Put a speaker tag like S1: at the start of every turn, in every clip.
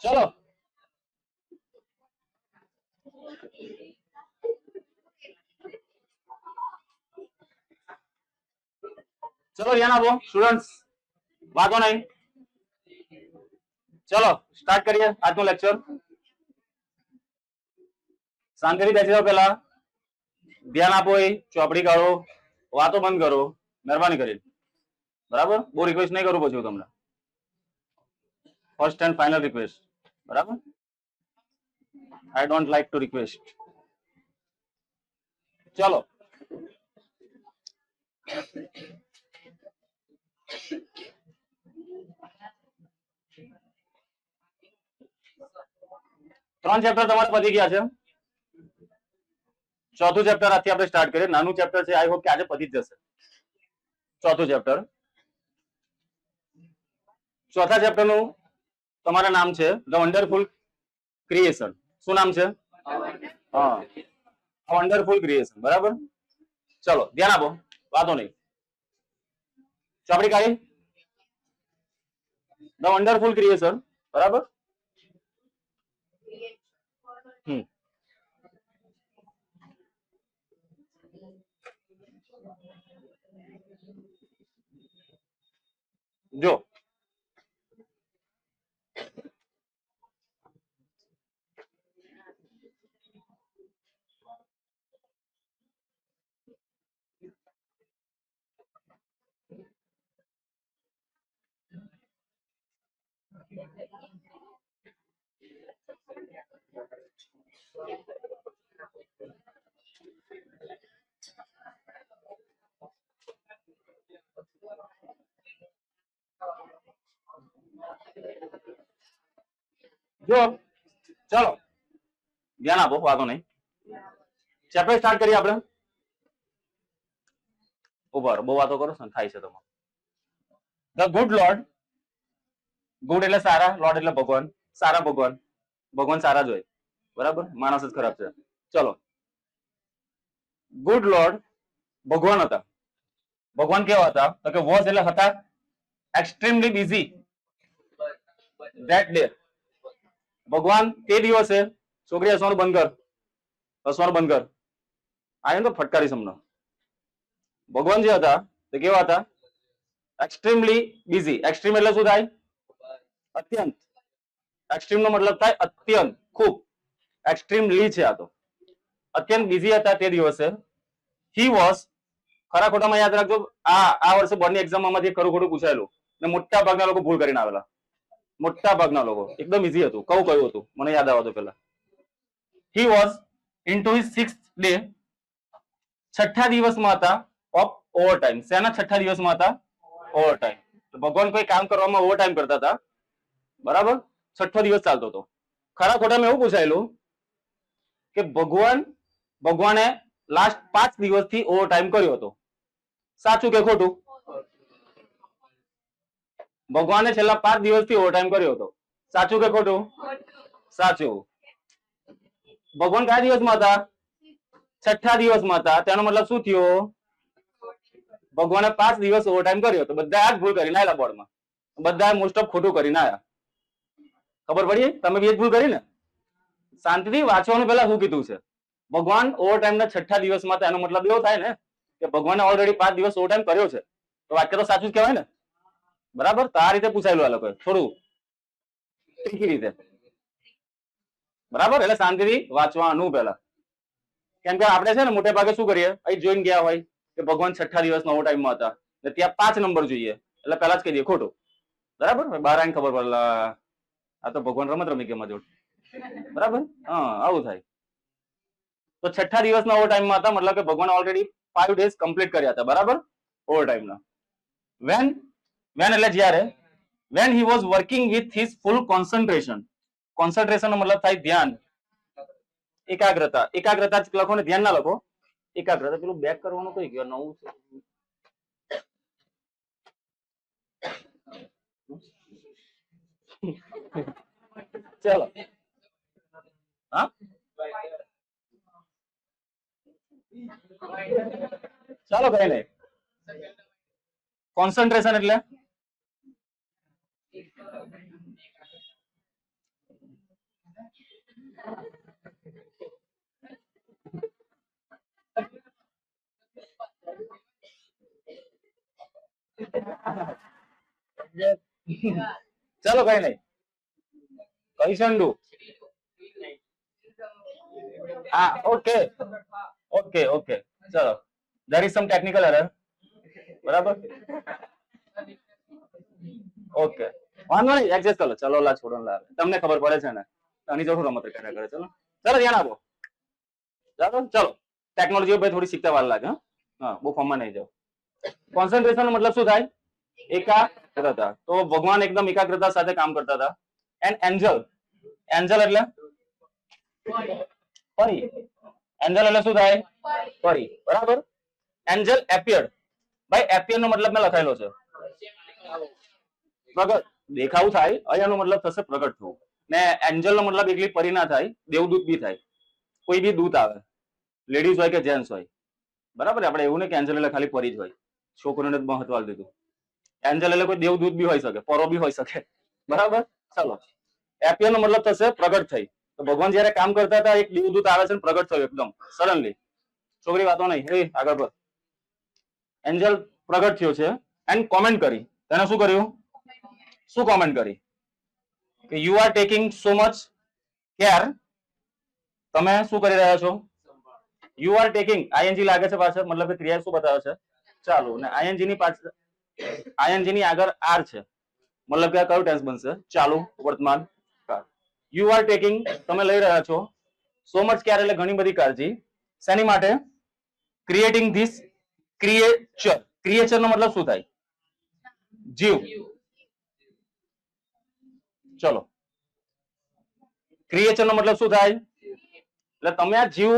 S1: ચલો ચલો ધ્યાન આપો સ્ટુડન્ટ્સ, વાંધો નહીં. ચલો સ્ટાર્ટ કરીએ આજનું લેક્ચર. શાંતિથી બેસી જાઓ, પેલા ધ્યાન આપો, એ ચોપડી કાઢો, વાતો બંધ કરો મહેરબાની કરી. બરાબર, બહુ રિક્વેસ્ટ નહીં કરું પછી હું તમને. First and final request. બરાબર, I don't like to request. ચલો ત્રણ ચેપ્ટર તમારે પતી ગયા છે. ચોથું ચેપ્ટર આજથી આપણે સ્ટાર્ટ કરીએ. નાનું ચેપ્ટર છે, આઈ હોપ કે આજે પતી જ જશે. ચોથું ચેપ્ટર, ચોથા ચેપ્ટર નું તમારા નામ છે ધ વન્ડરફુલ ક્રિએશન. શું નામ છે? હા, વન્ડરફુલ ક્રિએશન. બરાબર, ચલો ધ્યાન આપો, વાતો નહીં. ચોપડી કાઢી, ધ વન્ડરફુલ ક્રિએશન. બરાબર, જો જો ચલો ધ્યાન આપો, વાતો નહીં. ચેપ્ટર સ્ટાર્ટ કરીએ આપણે. ઉભા બહુ વાતો કરો છો ને, થાય છે તમારે. ધ ગુડ લોર્ડ, ગુડ એટલે સારા, લોર્ડ એટલે ભગવાન. સારા ભગવાન, ભગવાન સારા જ હોય. બરાબર, માણસ જ ખરાબ છે. ચલો, ગુડ લોર્ડ ભગવાન હતા. ભગવાન કેવા હતા તો કે વોઝ એટલે હતા એક્સ્ટ્રીમલી બિઝી ધેટ ડે. ભગવાન તે દિવસે, છોકરી હસવાનું બંધ કર, હસવાનું બંધ કર, આને તો ફટકારી સમનો. ભગવાન જે હતા તે કેવા હતા? Extremely busy. એક્સ્ટ્રીમ એટલે શું થાય? અત્યંત. એક્સ્ટ્રીમ નો મતલબ થાય અત્યંત, ખૂબ. એક્સ્ટ્રીમલી છે આ તો. અત્યંત બિઝી હતા તે દિવસે. હી વોઝ, ખરા ખોટામાં યાદ રાખજો, આ વર્ષે બોર્ડની એક્ઝામમાંથી ખરું ખોટું પૂછાયેલું ને મોટા ભાગના લોકો ભૂલ કરીને આવેલા. મોટા ભાગના લોકો એકદમ ઈઝી હતું. કયું હતું મને યાદ આવવા દો પેલા. He was in to his 6th day, છઠ્ઠા દિવસમાં હતા ઓફ ઓવર ટાઈમ. શેના છઠ્ઠા દિવસમાં હતા? Over time. ભગવાન કોઈ કામ કરવામાં ઓવર ટાઈમ કરતા હતા. બરાબર, છઠ્ઠો દિવસ ચાલતો હતો. ખરા ખોટામાં એવું પૂછાયેલું કે ભગવાને લાસ્ટ 5 દિવસથી ઓવર ટાઈમ કર્યો હતો. સાચું કે ખોટું? ભગવાને છેલ્લા 5 દિવસથી ઓવર ટાઈમ કર્યો હતો. સાચું કે ખોટું? સાચું. ભગવાન કયા દિવસમાં હતા? છઠ્ઠા દિવસમાં હતા. તેનો મતલબ શું થયો? ભગવાને 5 દિવસ ઓવર ટાઈમ કર્યો હતો. બધા જ ભૂલ કરીને આવેલા બોર્ડમાં. બધા મોસ્ટ ઓફ ખોટું કરીને આવ્યા. ખબર પડી? તમે બી જ ભૂલ કરી ને? શાંતિથી વાંચવાનું પેલા શું કીધું છે? ભગવાન ઓવર ટાઈમ ના છઠ્ઠા દિવસમાં હતા. એનો મતલબ એવો થાય ને કે ભગવાને ઓલરેડી 5 દિવસ ઓવર ટાઈમ કર્યો છે, તો વાક્ય તો સાચું જ કહેવાય ને. બરાબર, તો આ રીતે પૂછાયેલું આ લોકોએ થોડું ટ્રીકી રીતે. બરાબર, એટલે શાંતિથી વાંચવાનું પેલા. કેમ કે આપણે છે ને મોટે ભાગે શું કરીએ, અહીં જોઈને ગયા હોય કે ભગવાન છઠ્ઠા દિવસના ઓવર ટાઈમમાં હતા ને ત્યાં 5 નંબર જોઈએ એટલે પેલા જ કહી દઈએ ખોટું. બરાબર, બહાર આવીને ખબર પડે આ તો ભગવાન રમત રમી કે જોડ. બરાબર, હા આવું થાય. તો છઠ્ઠા દિવસના ઓવર ટાઈમમાં હતા, મતલબ કે ભગવાન ઓલરેડી 5 ડેઝ કમ્પ્લીટ કર્યા હતા. બરાબર, ઓવર ટાઈમના. વેન એટલે જ્યારે, when he was working with his full concentration. Concentration નો મતલબ થાય ધ્યાન, એકાગ્રતા. એકાગ્રતા જ લખો ને, ધ્યાન ના લખો. એકાગ્રતા પેલું બેક કરવાનું કઈ ગયો નવું છે. ચલો હા, ચાલો કઈ નહીં. કોન્સન્ટ્રેશન એટલે ચલો કઈ નહીં, કહીશંડુ. હા, ઓકે ઓકે ઓકે, ચલો. there is some technical error. બરાબર, ઓકે, વાંધો નહીં, એડજસ્ટ કરો. ચલો લા છોડો લા, તમને ખબર પડે છે ને, આની જરૂર રમત કર્યા કરે. ચલો ચલો ધ્યાન આપો. ચાલો ચલો, ટેકનોલોજી ભાઈ થોડી શીખતા વાર લાગે. હા, બહુ ફોર્મમાં નહીં જાઓ. કોન્સન્ટ્રેશન નો મતલબ શું થાય? એકાગ્રતા. તો ભગવાન એકદમ એકાગ્રતા સાથે કામ કરતા હતા. એન્ડ એન્જલ, એન્જલ એટલે પરી. એન્જલ એટલે શું થાય? પરી. બરાબર. Angel appeared. ભાઈ એપિયર નો મતલબ મેં લખાયેલો છે પ્રગટ, દેખાવું થાય. અહીંયાનો મતલબ થશે પ્રગટ થવું. ને એન્જલ નો મતલબ એકલી પરી ના થાય, દેવદૂત બી થાય. કોઈ બી દૂત આવે, લેડીઝ હોય કે જેન્ટ્સ હોય. બરાબર, આપણે એવું નહીં કે એન્જલ એટલે ખાલી પરી જ હોય. છોકરીઓને જ મહત્વ આપી દીધું. એન્જલ એટલે કોઈ દેવદૂત બી હોઈ શકે, પરો બી હોઈ શકે. બરાબર, ચાલો. એપિયર નો મતલબ થશે પ્રગટ થઈ. તો ભગવાન જયારે કામ કરતા હતા, એક દેવદૂત આવે છે, પ્રગટ થયો એકદમ સડનલી. છોકરી વાતો નહીં, એ આગળ પર. એન્જલ પ્રગટ થયો છે એન્ડ કોમેન્ટ કરી. તેને શું કર્યું? શું કોમેન્ટ કરી? કે you are taking so much care. તમે શું કરી રહ્યા છો? યુ આર ટેકિંગ, આઈએનજી લાગે છે પાછળ, મતલબ કે ક્રિયા શું બતાવે છે? ચાલુ. ને આઈએનજી ની પાછળ, આઈએનજી ની આગળ આર છે, મતલબ કે કયું ટેન્સ બનશે? ચાલુ વર્તમાન કાળ. યુ આર ટેકિંગ, તમે લઈ રહ્યા છો. સો મચ કેર એટલે ઘણી બધી કાળજી. શેની માટે? Creating this creature. ક્રિએચર નો મતલબ શું થાય? જીવ. ચલો, ક્રિએચર નો મતલબ શું થાય? એટલે તમે આ જીવ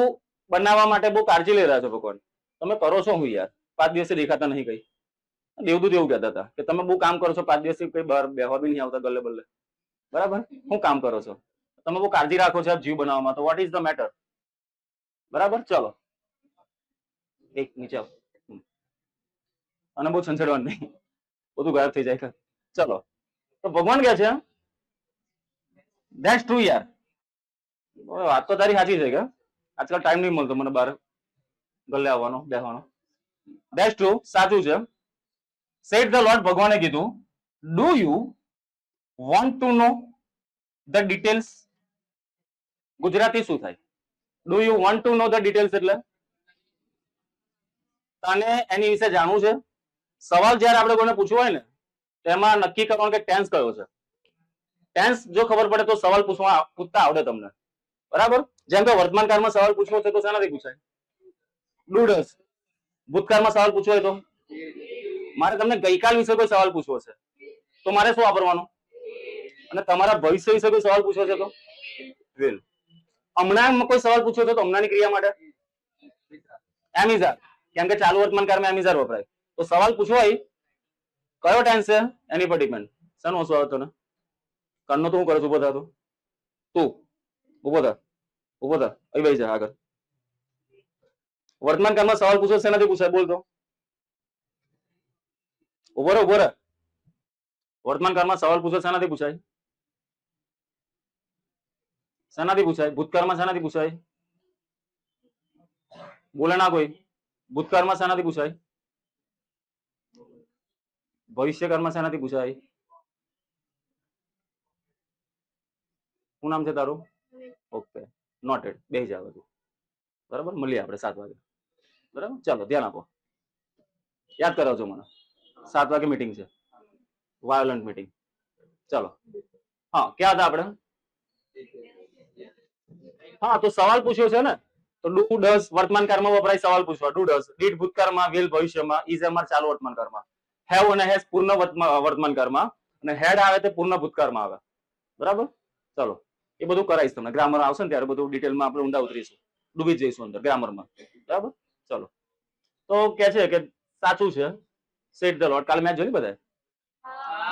S1: બનાવવા માટે બહુ કાળજી લઈ રહ્યા છો ભગવાન. તમે કરો છો હું યાર? 5 દિવસે દેખાતા નહીં કઈ. દેવદૂત એવું કહેતા હતા કે તમે બહુ કામ કરો છો, 5 દિવસથી કઈ બહાર બેહવા બી નહીં આવતા ગલ્લે બલ્લે. બરાબર, શું કામ કરો છો? તમે બહુ કાળજી રાખો છો જીવ બનાવવામાં, તો વોટ ઇઝ ધ મેટર? બરાબર, ચલો એક નીચે આવો. અને બહુ છંછેડવાનું નહીં, બધું ગાયબ થઈ જાય. ચલો, તો ભગવાન કહે છે ધેટ્સ ટ્રુ યાર. વાત તો તારી સાચી છે કે આજકાલ ટાઈમ નહીં મળતો મને બહાર ગલ્લે આવવાનો બેસવાનો. ધેટ્સ ટ્રુ, સાચું છે. સેડ ધ લોર્ડ, ભગવાને કીધું. Do you want to know the details? Gujarati શું થાય? Do you want to know the details એટલે તને એની વિશે જાણવું છે? સવાલ જયારે આપણે કોઈને પૂછવો હોય ને, તેમાં નક્કી કરવાનું કે ટેન્સ કયો છે. ટેન્સ જો ખબર પડે તો સવાલ પૂછતા આવડે તમને. બરાબર, જેમ કે વર્તમાન કાળમાં સવાલ પૂછવો છે તો શેનાથી પૂછાય? Do does. ભૂતકાળમાં સવાલ પૂછવો હોય તો મારે તમને ગઈકાલ વિશે કોઈ સવાલ પૂછવો છે તો મારે શું વાપરવાનું? અને તમારા ભવિષ્ય વિશે કોઈ સવાલ પૂછવો છે તો વિલ. હમણાં કોઈ સવાલ પૂછવો છે તો હમણાંની ક્રિયા માટે એમ ઇઝ આર, કેમ કે ચાલુ વર્તમાન કાળમાં એમ ઇઝ આર વપરાય. તો સવાલ પૂછવો હોય કયો ટેન્સ છે એની પર ડિપેન્ડ. શાનો હસવું આવે તને? કાનનો તો હું કરું છું? ઉભો થા તું, ઉભો થા, ઉભો થા, અહીં બેસી જા આગળ. વર્તમાન કાળમાં સવાલ પૂછો શેનાથી પૂછાય? બોલ તો. ઉભો રહે, ઉભો રહે. વર્તમાન કાળમાં સવાલ પૂછો શેનાથી પૂછાય? શેનાથી પૂછાય? ભૂતકાળમાં શેનાથી પૂછાય? બોલે ના કોઈ. ભૂતકાળમાં શેનાથી પૂછાય? ભવિષ્યકાળમાં શેનાથી પૂછાય? શું નામ છે તારું? Okay, noted. બેસી જાવ બધું. બરાબર, મળીએ આપણે 7 વાગે. બરાબર, ચાલો ધ્યાન આપો. યાદ કરાવજો મને. 7 વાગે મીટિંગ છે, વાયોલન્ટ મીટિંગ. ચલો, હા, ક્યાં હતા આપણે? હા, તો સવાલ પૂછ્યો છે ને, તો ડુ ડઝ વર્તમાન કાળમાં વપરાય સવાલ પૂછવા. Do does. ડીડ ભૂતકાળમાં, વિલ ભવિષ્યમાં, ઇઝ એમઆર ચાલુ વર્તમાન કાળમાં, હેવ અને હેઝ પૂર્ણ વર્તમાન કાળમાં, અને હેડ આવે તે પૂર્ણ ભૂતકાળમાં આવે. બરાબર, ચલો એ બધું કરાવીશ તમને. ગ્રામર આવશે ને ત્યારે બધું ડિટેલમાં આપણે ઊંડા ઉતરીશું, ડૂબી જઈશું અંદર ગ્રામરમાં. બરાબર, ચલો. તો કે છે કે સાચું છે. Set the lord. કાલે મેચ જોઈ બધા?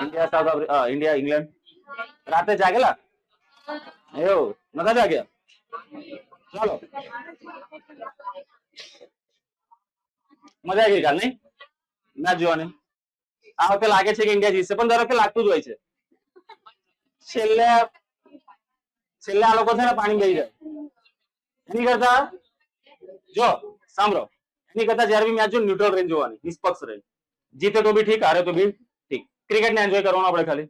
S1: India south Africa, India England. રાતે જાગેલા? એવું નતા જાગ્યા? ચાલો, મજા આવી ગઈ કાલ નહીં મેચ જોવાની? આ વખતે લાગે છે કે ઇન્ડિયા જીતશે, પણ દર વખતે લાગતું જ હોય છે છેલ્લે છેલ્લે આ લોકો છે ને પાણી બેસી જાય. એની કરતા જો સાંભળો, એની કરતા જયારે બી મેચ જો ન્યુટ્રલ રેન્જ જોવાની, નિષ્પક્ષ રેન્જ. જીતે તો બી ઠીક, હારે તો બી ઠીક. ક્રિકેટ ને એન્જોય કરવાનું આપણે ખાલી,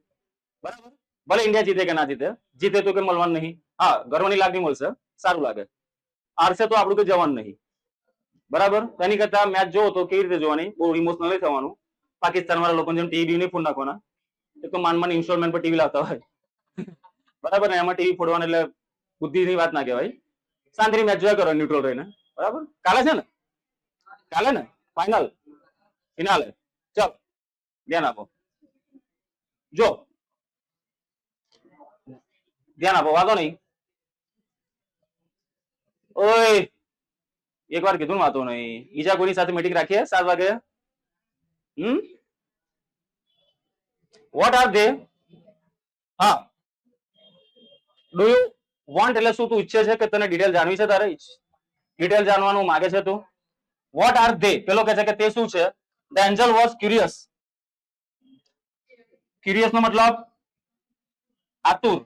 S1: બરાબર. ભલે ઇન્ડિયા જીતે કે ના જીતે, જીતે તો કે મળવાનું નહીં. હા, ગર્વની લાગણી મળશે, સારું લાગે. હારશે તો આપણું તો જવાનું નહીં, બરાબર. એની કરતા મેચ જોવો તો કેવી રીતે જોવાની, બહુ ઇમોશનલ નહીં થવાનું. પાકિસ્તાન વાળા લોકો જેમ ટીવી નહીં ફોન નાખવાના, એક તો માન ઇન્સ્ટોલમેન્ટ પર ટીવી લાવતા હોય, બરાબર ને. એમાં ટીવી ફોડવાનું એટલે બુદ્ધિની વાત ના કહેવાય. શાંતિની મેચ જોયા કરો ન્યુટ્રલ રહીને, બરાબર. કાલે છે ને, કાલે ને ફાઇનલ ફિનાલે. ચાલો ધ્યાન આપો, જો ધ્યાન આપો, વાંધો નહીં. ઓય એક વાર કીધું ને, વાંધો નહીં. બીજા કોઈની સાથે મીટિંગ રાખીએ 7 વાગે. What are they? હા, ડુ યુ વોન્ટ એટલે શું તું ઈચ્છે છે કે તને ડિટેલ જાણવી છે, તારે ડિટેલ જાણવાનું માંગે છે તું. વોટ આર ધે પેલો કહે છે કે તે શું છે. The angel was curious. Curious નો મતલબ આતુર.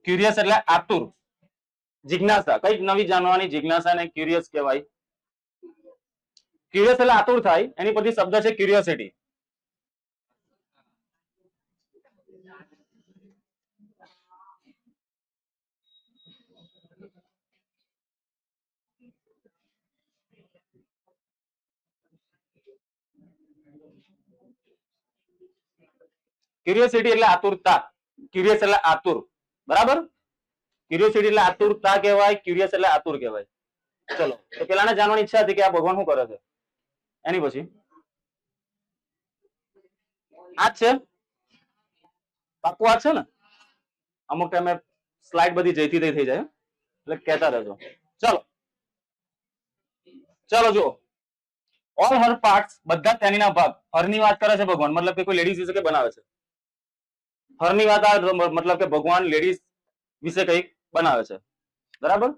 S1: ક્યુરિયસ એટલે આતુર, જિજ્ઞાસા, કઈક નવી જાણવાની જિજ્ઞાસા ને ક્યુરિયસ કહેવાય. ક્યુરિયસ એટલે આતુર થાય, એની પરથી શબ્દ છે ક્યુરિયોસિટી. ક્યુરિયોસિટી એટલે આતુરતા. ક્યુરિયસ એટલે આતુર, બરાબર. ક્યુરિયોસિટી એટલે આતુરતા કહેવાય, ક્યુરિયસ એટલે આતુર કહેવાય. ચલો, તો પેલાને જાણવાની ઈચ્છા હતી કે આ ભગવાન શું કરે છે. એની પછી આ છે પાકું, આ છે ને. અમુક ટાઈમે સ્લાઇડ બધી જઈતી થઈ જાય, એટલે કહેતા રહેજો. ચલો ચલો જુઓ, ઓલ હર પાર્ટ્સ, બધા તેનીના ભાગ. હરની વાત કરે છે ભગવાન, મતલબ કે કોઈ લેડીઝ વિશે કે બનાવે છે. હરની વાત મતલબ કે ભગવાન લેડીઝ વિશે કંઈક બનાવે છે, બરાબર.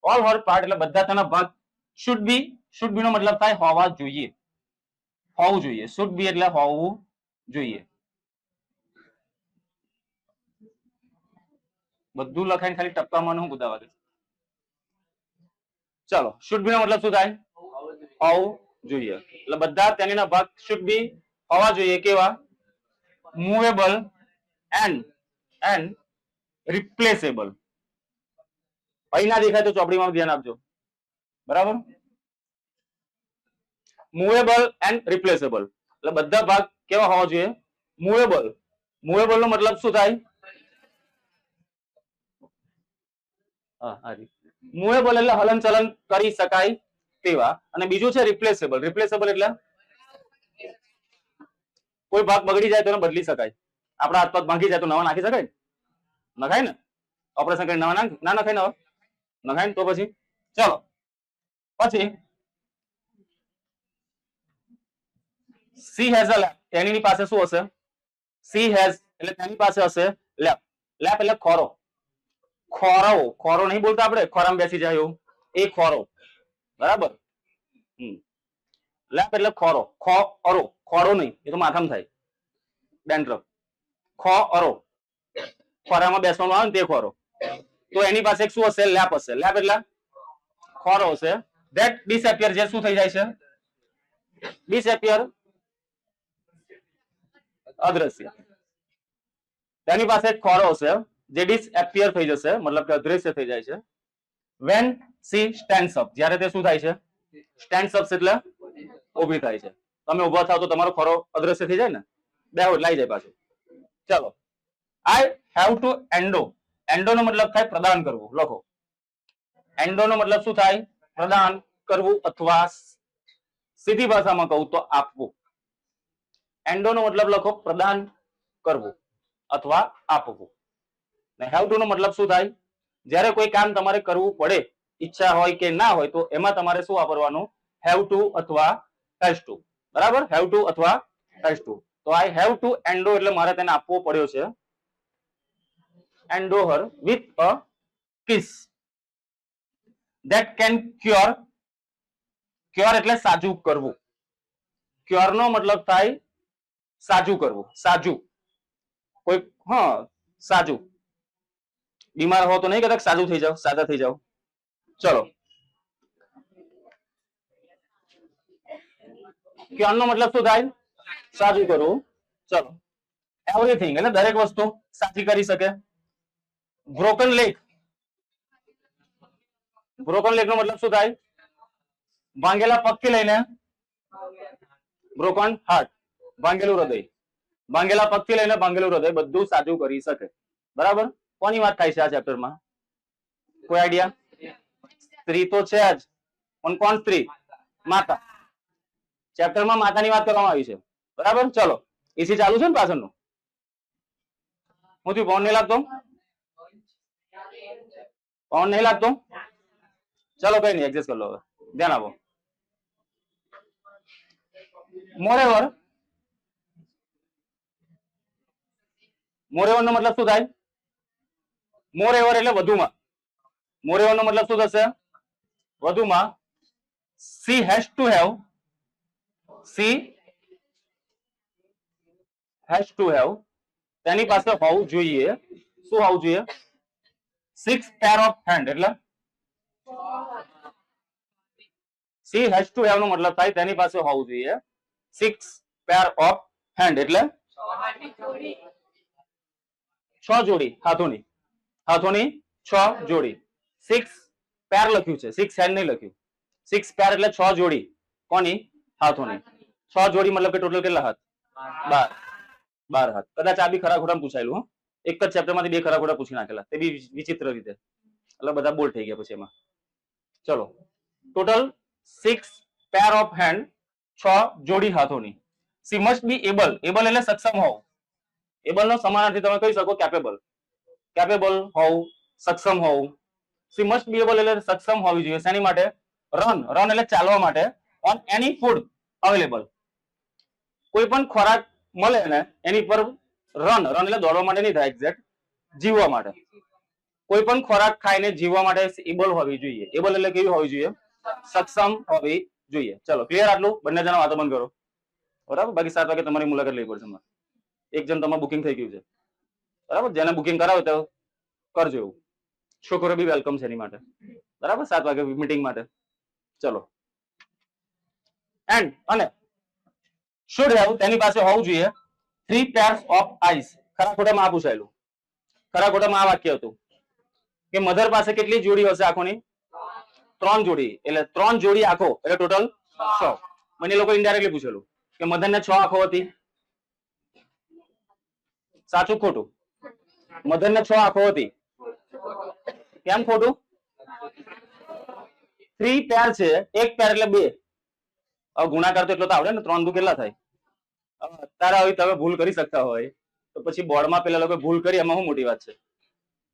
S1: ઓલ હર પાર્ટ એટલે બધા તેના ભાગ. શુડ બી, શુડ બી નો મતલબ થાય હોવા જોઈએ, હોવું જોઈએ. શુડ બી એટલે હોવું જોઈએ. બધું લખાઈને ખાલી ટપકામાં હું ગુદાવા દે. ચલો, શુડ બી નો મતલબ શું થાય, હોવું જોઈએ. એટલે બધા તેના ભાગ શુડ બી હોવા જોઈએ. કેવા? Movable and રિપ્લેસેબલ. અહીં ના દેખાય તો ચોપડીમાં ધ્યાન આપજો, બરાબર. મૂવેબલ એન્ડ રિપ્લેસેબલ એટલે બધા ભાગ કેવા હોવા જોઈએ, મૂવેબલ. મૂવેબલ નો મતલબ શું થાય, મૂવેબલ એટલે હલનચલન કરી શકાય તેવા. અને બીજું છે રિપ્લેસેબલ. રિપ્લેસેબલ એટલે કોઈ ભાગ બગડી જાય તો એને બદલી શકાય. આપણા હાથ પગ ભાંગી જાય તો નવા નાખી શકાય, નખાય ને. ઓપરેશન કરી નવા ના નખાય, નવા નખાય ને. તો પછી ચલો, પછી સી હેઝ અ લેપ. તેની પાસે શું હશે, સી હેઝ એટલે તેની પાસે હશે લેપ. લેપ એટલે ખોરો. ખોરો, ખોરો નહીં બોલતા આપણે, ખોરામાં બેસી જાય એવું, એ ખોરો, બરાબર. લેપ એટલે ખોરો. ખોરો, ખોરો નહીં, એ તો માથામાં થાય, ડેન્ડ્રફ. ખોરો, ખોરામાં બેસવામાં આવે ને તે ખોરો. તો એની પાસે શું હશે, લેપ હશે. લેપ એટલે ખોરો હશે. ધેટ ડિસએપિયર, જે શું થઈ જાય છે, ડિસએપિયર, અદ્રશ્ય. તેની પાસે એક ખોરો હશે જે ડિસએપિયર થઈ જશે, મતલબ કે અદ્રશ્ય થઈ જાય છે. વેન સી સ્ટેન્ડ્સ અપ, જ્યારે તે શું થાય છે, સ્ટેન્ડ્સ અપ એટલે ઊભી થાય છે. તમે ઊભા થાવ તો તમારો ખોરો અદ્રશ્ય થઈ જાય ને, બેહો એટલે આવી જાય પાછું. ચલો, I have to endow. Endow નો મતલબ થાય પ્રદાન કરવું. લખો, એન્ડો નો મતલબ શું થાય, પ્રદાન કરવું, અથવા સીધી ભાષામાં કહું તો આપવું. એન્ડો નો મતલબ લખો પ્રદાન કરવું અથવા આપવું. હેવ ટુ નો મતલબ શું થાય, જ્યારે કોઈ કામ તમારે કરવું પડે, ઈચ્છા હોય કે ના હોય, તો એમાં તમારે શું વાપરવાનું, હેવ ટુ અથવા હેઝ ટુ, બરાબર. હેવ ટુ અથવા હેઝ ટુ. તો આઈ હેવ ટુ એન્ડો એટલે મારે તેને આપવો પડ્યો છે. Endo her with a kiss that can cure. Cure એટલે સાજું કરવું. ક્યોર નો મતલબ થાય સાજું કરવું, સાજું કોઈ, હા સાજું. બીમાર હો તો નહીં કહેતા સાજું થઈ જાઓ, સાજા થઈ જાઓ. ચલો, ક્યોરનો મતલબ શું થાય? સાજું કરવું. ચલો, એવરીથિંગ એટલે દરેક વસ્તુ સાચી કરી શકે. બ્રોકન લેગ, બ્રોકન લેગ નો મતલબ શું થાય? ભાંગેલા પગથી લઈને બ્રોકન હાર્ટ, ભાંગેલું હૃદય, ભાંગેલા પગથી લઈને ભાંગેલું હૃદય બધું સાચું કરી શકે. બરાબર? કોની વાત થાય છે આ ચેપ્ટરમાં? કોઈ આઈડિયા? સ્ત્રી તો છે જ, પણ કોણ સ્ત્રી? માતા. ચેપ્ટરમાં માતાની વાત કરવામાં આવી છે. બરાબર? ચલો, એસી ચાલુ છે ને પાછળનું? હું થયું, પવન નહીં લાગતો? પવન નહીં લાગતો? ચલો કઈ નહીં, એડજસ્ટ કરી લો. હવે ધ્યાન આપો. મોરેવર, મોરેવર નો મતલબ શું થાય? મોરેવર એટલે વધુમાં. મોરેવર નો મતલબ શું થશે? વધુમાં. She has to have, she has to have, તેની પાસે હોવું જોઈએ. શું હોવું જોઈએ? 6 પેર ઓફ હેન્ડ. એટલે સી હેઝ ટુ હેવ નો મતલબ થાય તેની પાસે હોવું જોઈએ 6 પેર ઓફ હેન્ડ. એટલે 6 જોડી હાથોની. હાથોની 6 જોડી. 6 પેર લખ્યું છે, 6 હેન્ડ નહીં લખ્યું. 6 પેર એટલે 6 જોડી. કોની? હાથોની. 6 જોડી મતલબ કે ટોટલ કેટલા હાથ? 12 હાથ. કદાચ આ બી ખરા ખોટા પૂછાયેલું. એક જ ચેપ્ટર માંથી 2 ખરા ખોટા પૂછી નાખેલા, તે બી વિચિત્ર રીતે, એટલે બધા બોલ થઈ ગયા પછી એમાં. ચલો, ટોટલ 6 પેર ઓફ હેન્ડ, 6 જોડી હાથોની. She must be able. Able એટલે સક્ષમ હોવું. એબલ નો સમાનાર્થી તમે કહી શકો કેપેબલ. કેપેબલ હોવું, સક્ષમ હોવું. સી મસ્ટ બી એબલ એટલે સક્ષમ હોવી જોઈએ. શેની માટે? રન. રન એટલે ચાલવા માટે. On any food available. કોઈ પણ ખોરાક મળે ને એની પર રન. રન એટલે દોડવા માટે નહીં થાય, એક્ઝેક્ટ જીવવા માટે. કોઈ પણ ખોરાક ખાઈને જીવવા માટે એબલ હોવી જોઈએ. એબલ એટલે કેવી હોવી જોઈએ? સક્ષમ હોવી જોઈએ. ચલો, ક્લિયર આટલું? બંને જણા વાતો બંધ કરો. બરાબર? બાકી 7 વાગે તમારી મુલાકાત લેવી પડશે. એક જણ તમારું બુકિંગ થઈ ગયું છે. બરાબર? જેને બુકિંગ કરાવે તો કરજો એવું. છોકરો બી વેલકમ છે એની માટે. બરાબર? 7 વાગે મીટિંગ માટે. ચલો, એન્ડ અને શુડ હેવ, તેની પાસે હોવું જોઈએ 3 pairs of eyes. ખરા ખોટામાં આ પૂછાયેલું. ખરા ખોટામાં આ વાક્ય હતું કે મધર પાસે કેટલી જોડી હશે આંખોની? 3 જોડી. એટલે 3 જોડી આંખો એટલે ટોટલ 6. મને લોકો ઇનડાયરેક્ટલી પૂછેલું કે મધર ને 6 આંખો હતી. સાચું ખોટું? મધર ને 6 આંખો હતી. કેમ ખોટું? 3 પેર છે, એક પેર એટલે 2. હવે ગુણાકાર તો એટલો તો આવડે ને, 3 દુ કેટલા થાય? તારા હવે તમે ભૂલ કરી શકતા હોય તો પછી બોર્ડમાં પેલા લોકો ભૂલ કરી, એમાં શું મોટી વાત છે?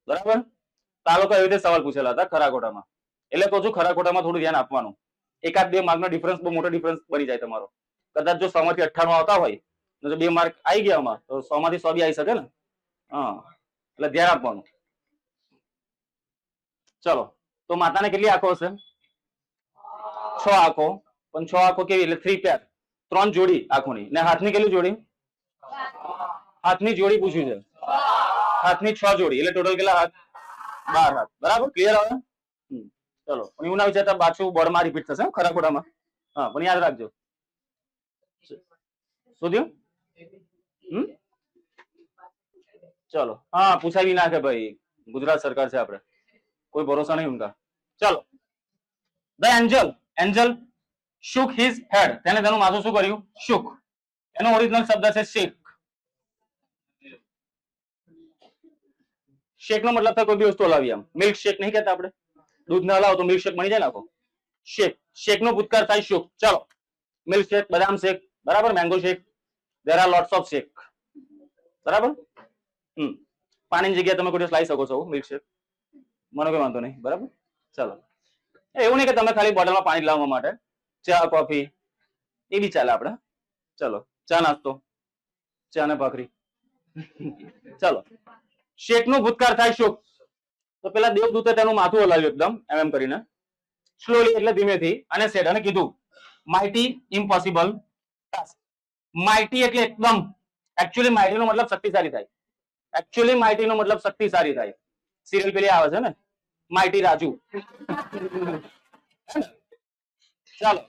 S1: બરાબર? તો આ લોકો એવી રીતે સવાલ પૂછેલા હતા ખરા ખોટામાં. એટલે કહું છું, ખરા ખોટામાં થોડું ધ્યાન આપવાનું. 1-2 માર્કનો ડિફરન્સ બહુ મોટો ડિફરન્સ બની જાય તમારો. કદાચ જો 100 માંથી 98 આવતા હોય તો 2 માર્ક આવી ગયા એમાં, તો 100 માંથી 100 બી આવી શકે ને. હા, એટલે ધ્યાન આપવાનું. ચલો, તો માતાને કેટલી આંખો હશે? 6 આંખો. પણ 6 આંખો કેવી? એટલે 3 પેર, 3 જોડી આંખોની. ને હાથની કેટલી જોડી? હાથની જોડી પૂછ્યું છે. હાથની 6 જોડી એટલે ટોટલ કેટલા હાથ? 12 હાથ. બરાબર? ક્લિયર હવે? ચલો, પણ એવું ના વિચારતા પાછું બોર્ડમાં રિપીટ થશે ખરા ખોટામાં. હા, પણ યાદ રાખજો. શું થયું? ચલો, હા, પૂછાવી નાખે ભાઈ. ગુજરાત સરકાર છે આપણે, કોઈ ભરોસા નહીં ઉનકા. ચલો, the Angel. Angel shook his head. તેને તેનું માથું શું કર્યું? shook. એનો ઓરિજિનલ શબ્દ છે શેક. શેક નો મતલબ થાય કોઈ બી વસ્તુ હલાવી. આમ મિલ્ક શેક નહીં કહેતા આપણે? દૂધ ને હલાવો તો મિલ્ક શેક બની જાય નાખો. શેક. શેક નો ભૂતકાળ થાય shook. ચલો, મિલ્ક શેક, બદામ શેક, બરાબર, mango shake. there are lots of shake. બરાબર? પાણીની જગ્યાએ તમે કોઈ લાવી શકો છો મિલ્ક શેક, મને કોઈ વાંધો નહીં. બરાબર? ચલો, એવું નહીં કે તમે ખાલી બોટલમાં પાણી લાવવા માટે. ચા, કોફી એ બી ચાલે આપણે. ચલો, ચા નાસ્તો, ચા ને ભાખરી. ચલો, શેક નું ભૂતકાળ થાય શોક. તો પેલા દેવદૂતે તેનું માથું હલાવ્યું એકદમ એમ કરીને, સ્લોલી એટલે ધીમેથી, અને સેડ અને કીધું માઇટી ઇમ્પોસિબલ ટાસ્ક. માઇટી એટલે એકદમ. એકચ્યુઅલી માઇટી નો મતલબ શક્તિશાળી થાય. એકચ્યુઅલી માઇટી નો મતલબ શક્તિશાળી થાય. સિરિયલ પેલી આવે છે ને, માઇટી રાજુ. ચાલો,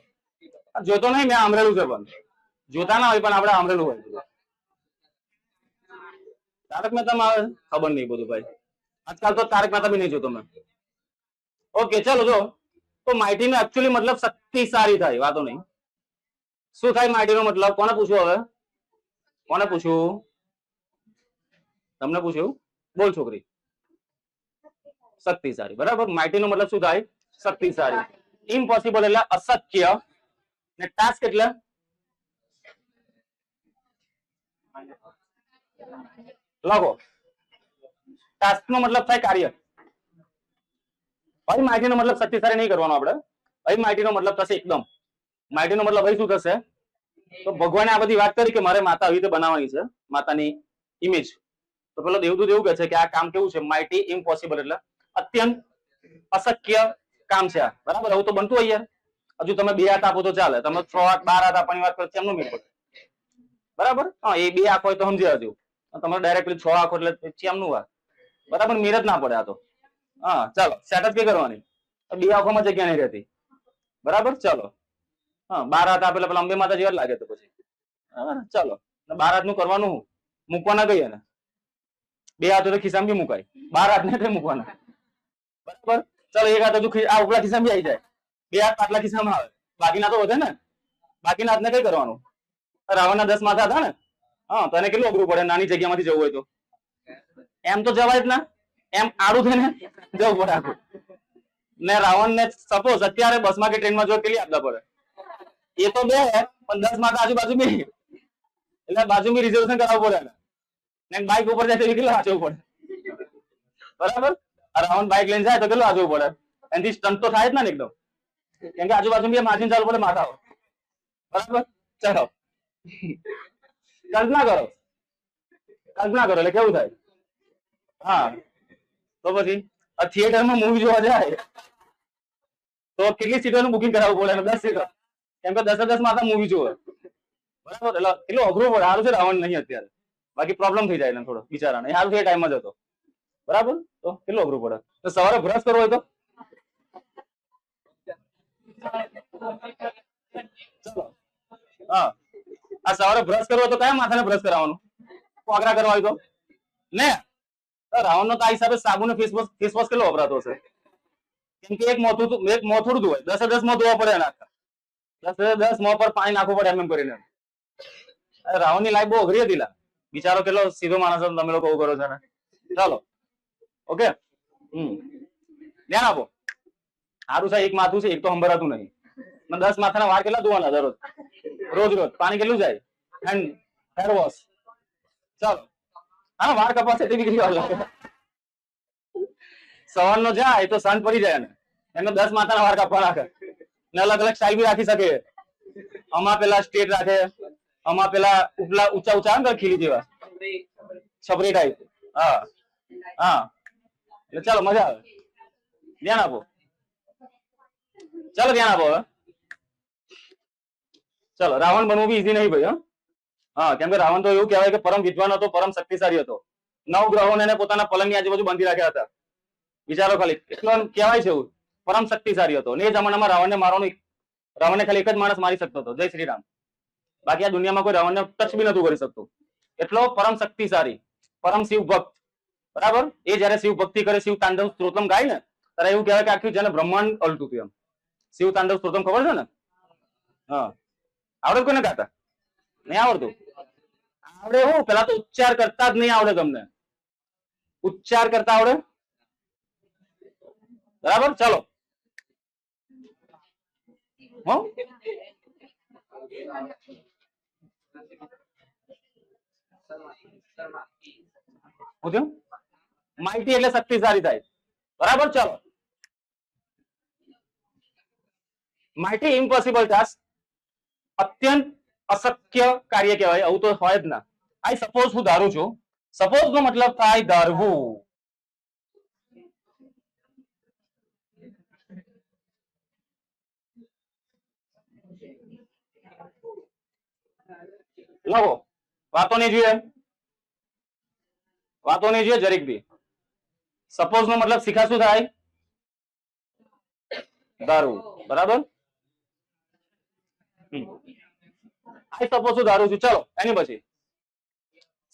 S1: જોતો નહીં, મેં આમરેલું છે, પણ જોતા ના હોય પણ આપણે આમરેલું હોય. તારક મહેતામાં આવે ખબર નહીં બધું ભાઈ, આજકાલ તો તારક મહેતા બી નહીં જોતો મેં. ઓકે ચાલો, જો તો માઇટી નો એકચ્યુઅલી મતલબ શક્તિશાળી થાય, વાતો નહીં. શું થાય માઇટી નો મતલબ? કોને પૂછ્યું હવે? કોને પૂછ્યું? તમને પૂછ્યું? બોલ છોકરી. શક્તિશાળી, બરાબર. માઇટી નો મતલબ શું થાય? શક્તિશાળી. ઇમ્પોસિબલ એટલે અશક્ય, ને ટાસ્ક એટલે લખો. ટાસ્ક નો મતલબ થાય કાર્ય. ભાઈ માઇટી નો મતલબ શક્તિશાળી નહીં કરવાનો આપણે. ભાઈ માઇટી નો મતલબ થશે એકદમ. માઇટી નો મતલબ ભાઈ શું થશે? તો ભગવાને આ બધી વાત કરી કે મારે માતા આવી રીતે બનાવવાની છે, માતાની ઇમેજ. તો પેલો દેવદૂત એવું કહે છે કે આ કામ કેવું છે? માઇટી ઇમ્પોસિબલ એટલે અત્યંત અશક્ય કામ છે આ, બરાબર. આવું તો બનતું હોય યાર. હજુ તમે 2 હાથ આપો તો ચાલે, તમે 6 હાથ 12 હાથ આપવાની વાત કરો કેમનું મેળ પડે? બરાબર. હા, એ 2 આંખ હોય તો સમજી આવજો. તમારે ડાયરેક્ટલી 6 આંખો એટલે કેમનું વાત? બરાબર, મેળ જ ના પડે આ તો. હા ચાલો, સેટ જ કઈ કરવાની? 2 આંખોમાં જગ્યા નહીં રહેતી, બરાબર. ચાલો, હા, 12 હાથ આપે એટલે પેલા અંબે માતા જેવા લાગે તો પછી. ચાલો, 12 હાથ નું કરવાનું, મૂકવાના કઈ ને? 2 હાથ તો ખિસ્સામાં બી મુકાય, 12 હાથ ને કઈ મૂકવાના, બરાબર. ચાલો, 1 હાથ હજુ આ ઉપલા ખિસ્સામાં બી આવી જાય, 2 હાથ પાટલા ખિસ્સામાં આવે, બાકીના તો વધે ને. બાકીના હાથને કઈ કરવાનું? રાવણના 10 માથા હતા ને, હા, તો એને કેટલું અઘરું પડે નાની જગ્યામાંથી જવું હોય તો. એમ તો જવાય જ ના, એમ આડું થઈને જવું પડે આખું. ને રાવણ ને સપોઝ અત્યારે બસમાં કે ટ્રેનમાં જો કેટલી આપતા પડે? એ તો 2 પણ 10 માથા આજુબાજુ બી, એટલે બાજુ બી રિઝર્વેશન કરાવવું પડે ને. બાઇક ઉપર જાય તો કેટલું વાંચવું પડે, બરાબર. રાવણ બાઇક લઈને જાય તો કેટલું વાંચવું પડે? એનાથી સ્ટન્ટ તો થાય જ ને એકદમ, કેમ કે આજુબાજુ બી માર્જિન ચાલવું પડે માથા, બરાબર. ચાલો, કલ્પના કરો, કલ્પના કરો એટલે કેવું થાય? હા, તો પછી થિયેટરમાં મૂવી જોવા જાય તો કેટલી સીટોનું બુકિંગ કરાવવું પડે? 10 સીટો, કેમ કે 10 માથા મૂવી જોવે, બરાબર. એટલે કેટલું અઘરું પડે. સારું છે રાવણ નહીં અત્યારે, બાકી પ્રોબ્લેમ થઈ જાય ને થોડો બિચારાને. સારું છે એ ટાઈમમાં જ હતો, બરાબર. તો કેટલું અઘરું પડે. તો સવારે બ્રશ કરવો હોય તો ચલો, હા, આ સવારે બ્રશ કરવો તો કયા માથાને બ્રશ કરાવવાનું? કોગરા કરવા હોય તો ને. રાવણ નો તો આ હિસાબે સાબુ ને ફેસ વોશ કેટલો વપરાતો હશે? કેમ કે એક મોથું ધોવાય, 10 મોં ધોવા પડે એના, 10 મોં પર પાણી નાખવું પડે એમ કરીને. રાવણ ની લાઈફ બહુ અઘરી હતી, બિચારો કેટલો સીધો માણસ તમે લોકો કરો છો ને. ચાલો, ઓકે, ધ્યાન આપો. સારું છે એક માથું છે, એક તો સંભળાતું નહીં. 10 માથાના વાર કેટલા ધોવાના દરરોજ? રોજ પાણી કેટલું જાય? Hair wash. ચાલો, હા, વાર કપાસે તે બી લાગે. સવારનો જાય તો સાંજ પડી જાય ને, એમને 10 માથાના વાર કાપવા રાખે ને. અલગ અલગ સ્ટાઇલ બી રાખી શકે. આમાં પેલા સ્ટ્રેટ રાખે, આમાં પેલા ઉપલા ઊંચા ઊંચા ને ખીલી જેવા છપરી ટાઈપ. હા હા, એટલે ચાલો મજા આવે. ધ્યાન આપો, ચાલો ધ્યાન આપો હવે. ચાલો, રાવણ બનવું બી ઈઝી નહીં ભાઈ. હા, કેમ કે રાવણ તો એવું કહેવાય કે પરમ વિદ્વાન હતો, પરમ શક્તિશાળી હતો. 9 ગ્રહોને એને પોતાના પલંગની આજુબાજુ બાંધી રાખ્યા હતા. વિચારો ખાલી, એટલો કહેવાય છે એવું પરમ શક્તિશાળી હતો. ને એ જમાનામાં રાવણને મારવાનું, રાવણને ખાલી એક જ માણસ મારી શકતો હતો, જય શ્રી રામ. બાકી આ દુનિયામાં કોઈ રાવણને ટચ બી નતું કરી શકતું. એટલો પરમ શક્તિશાળી, પરમ શિવ ભક્ત, બરાબર. એ જયારે શિવ ભક્તિ કરે, શિવ તાંડવ સ્ત્રોતમ ગાય ને, ત્યારે એવું કહેવાય કે આખું જેને બ્રહ્માંડ અલટું હતું એમ. શિવ તાંડવ સ્ત્રોતમ ખબર છે ને? હા, આવડે કોને ગાતા? નહીં આવડતું? આવડે. હું પેલા તો ઉચ્ચાર કરતા જ નહીં આવડે તમને. ઉચ્ચાર કરતા આવડે, બરાબર. ચાલો, માહિતી એટલે શક્તિશાળી થાય, બરાબર. ચાલો, માહિતી ઇમ્પોસિબલ ટાસ્ક, અત્યંત અશક્ય કાર્ય કહેવાય. આવું તો હોય જ ના. આઈ સપોઝ હું ધારું છું, સપોઝ નો મતલબ થાય ધારવું. લખો, વાતો નહીં જોઈએ, વાતો નહીં જોઈએ જરીક બી. સપોઝ નો મતલબ શિખા શું થાય? ધારવું. બરાબર. આઈ સપોઝ હું ધારું છું. ચલો એની પછી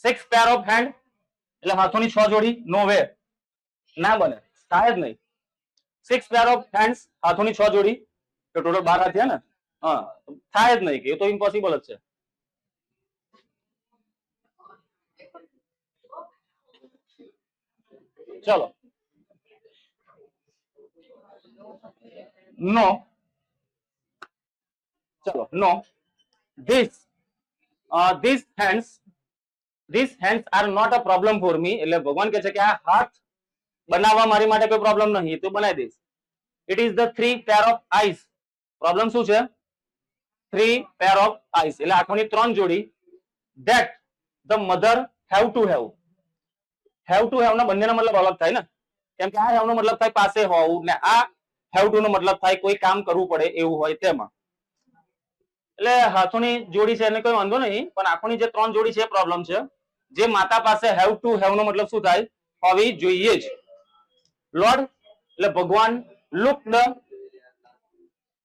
S1: 6 પેર ઓફ હેન્ડ એટલે હાથોની 6 જોડી. નો વે, ના બને, થાય જ નહીં. 6 પેર ઓફ હેન્ડ્સ હાથોની 6 જોડી તો ટોટલ 12 હાથ થયા ને. હા, થાય જ નહીં કે એ તો ઇમ્પોસિબલ જ છે. ચલો નો, ચલો no, these hands are not a problem for me. એટલે ભગવાન કહે છે કે આ હાથ બનાવવા મારી માટે કોઈ પ્રોબ્લેમ નહીં, તો બનાવી દઈશ. It is the 3 pair of eyes. Problem શું છે? 3 પેર ઓફ આઈસ એટલે આંખોની 3 જોડી. That the mother have to have. Have to have ના બંનેનો મતલબ અલગ થાય ને, કેમ કે આ હેવ નો મતલબ થાય પાસે હોવું ને આ હેવ ટુ નો મતલબ થાય કોઈ કામ કરવું પડે એવું હોય તેમાં. એટલે હાથોની જોડી છે એને કોઈ વાંધો નહીં, પણ આંખોની જે 3 જોડી છે એ પ્રોબ્લેમ છે. જે માતા પાસે હેવ ટુ હેવ નો મતલબ શું થાય? હોવી જોઈએ જ. લોર્ડ એટલે ભગવાન, લુક્ડ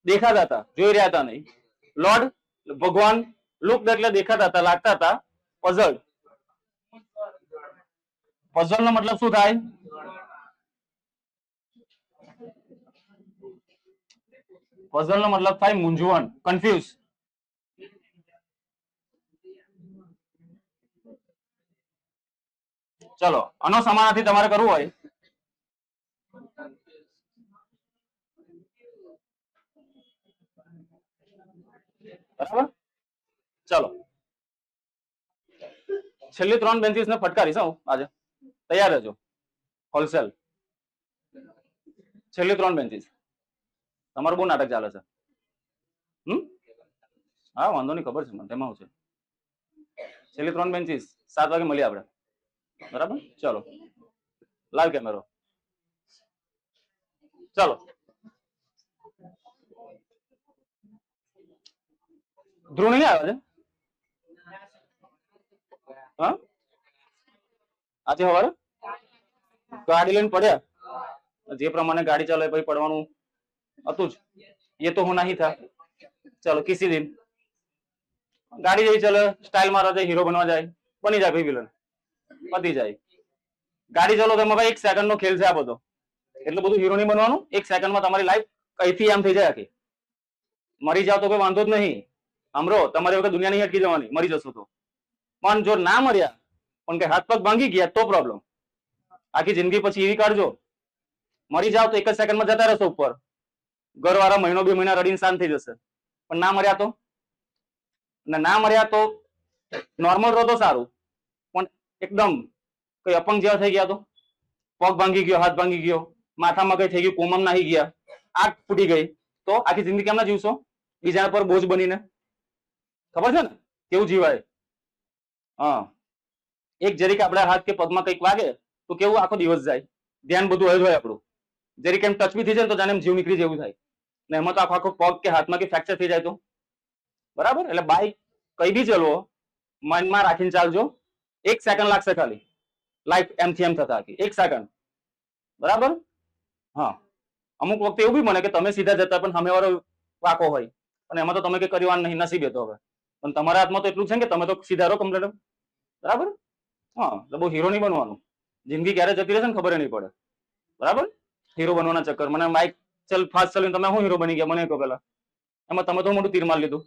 S1: દેખાતા હતા, જોઈ રહ્યા હતા નહીં. લોર્ડ ભગવાન, લુક્ડ એટલે દેખાતા હતા, લાગતા હતા. પઝલ્ડ, પઝલ નો મતલબ શું થાય? પઝલ નો મતલબ થાય મૂંઝવણ, કન્ફ્યુઝ. ચલો આનો સમાનાર્થી તમારે કરવું હોય બરાબર. ચલો છેલ્લી 3 બેન્ચીસ ને ફટકારીશ હું આજે, તૈયાર રહેજો. હોલસેલ છેલ્લી 3 બેન્ચીસ. તમારું બહુ નાટક ચાલે છે. હા વાંધો નહીં, ખબર છે મને તેમાં શું છે. છેલ્લી 3 બેન્ચીસ 7 વાગે મળીએ આપણે, બરાબર. ચલો લાઈવ કેમેરો. ચલો ધ્રુવ નહીં આવ્યો છે? હા આજે સવારે ગાડી લઈને પડ્યા, જે પ્રમાણે ગાડી ચાલે પછી પડવાનું હતું જ. ये तो होना ही था. चलो किसी दिन गाड़ी जैसी चले, स्टाइल मारा जाए, हीरो बनवा जाए, बनी जाए भाई विलन, पती जाए. ગાડી ચાલો તો ભાઈ 1 સેકન્ડ નો ખેલ છે આ બધો. એટલું બધું હીરો નહીં બનવાનું. 1 સેકન્ડમાં તમારી લાઈફ કઈથી આમ થઈ જાય આખી. મરી જાવ તો કોઈ વાંધો જ નહીં. આમરો તમારી વખત દુનિયા નહીં અટકી જવાની મરી જશો તો. પણ જો ના મર્યા પણ કે હાથ પગ ભાંગી ગયા તો પ્રોબ્લેમ. આખી જિંદગી પછી એવી કાઢજો. મરી જાવ તો 1 જ સેકન્ડમાં જતા રહેશો ઉપર. ઘરવાળા મહિનો 2 મહિના રડીને શાંત થઈ જશે. પણ ના મર્યા તો, ના મર્યા તો નોર્મલ રહો તો સારું, પણ એકદમ કઈ અપંગ જેવા થઈ ગયા તો, પગ ભાંગી ગયો, હાથ ભાંગી ગયો, માથામાં કઈ થઈ ગયું, કોમમ નાહી ગયા, આંખ ફૂટી ગઈ, તો આખી જિંદગી કેમ ના જીવશો? બીજા પર બોજ બનીને. ખબર છે ને કેવું જીવાય? હા, એક જરીક આપણા હાથ કે પગમાં કંઈક વાગે તો કેવું આખો દિવસ જાય, ધ્યાન બધું હોય જ હોય આપણું. જરીક એમ ટચ બી થઈ જાય તો જાણે એમ જીવ નીકળી જેવું થાય. ને એમાં તો આખો પગ કે હાથમાં કે ફ્રેક્ચર થઈ જાય તો બરાબર. એટલે બાઈક કઈ બી ચલવો મનમાં રાખીને ચાલજો. 1 સેકન્ડ લાગશે ખાલી લાઈફ એમથી એમ થતા આખી 1 સેકન્ડ, બરાબર. હા, અમુક વખતે એવું બી બને કે તમે સીધા જતા પણ સામેવાળો વાંકો હોય અને એમાં તો તમે કઈ કરવાનું નહીં, નસીબે તો હવે. પણ તમારા હાથમાં તો એટલું છે કે તમે તો સીધા રહો કમ્પ્લીટ, બરાબર. હા, એટલે બહુ હીરો નહીં બનવાનું. જિંદગી ક્યારે જતી રહેશે ને ખબર નહીં પડે, બરાબર. હીરો બનવાના ચક્કર. મને બાઇક ચલ ફાસ્ટ ચલાવીને તમે શું હીરો બની ગયા મને કહો પેલા. એમાં તમે તો મોટું તીર માર લીધું.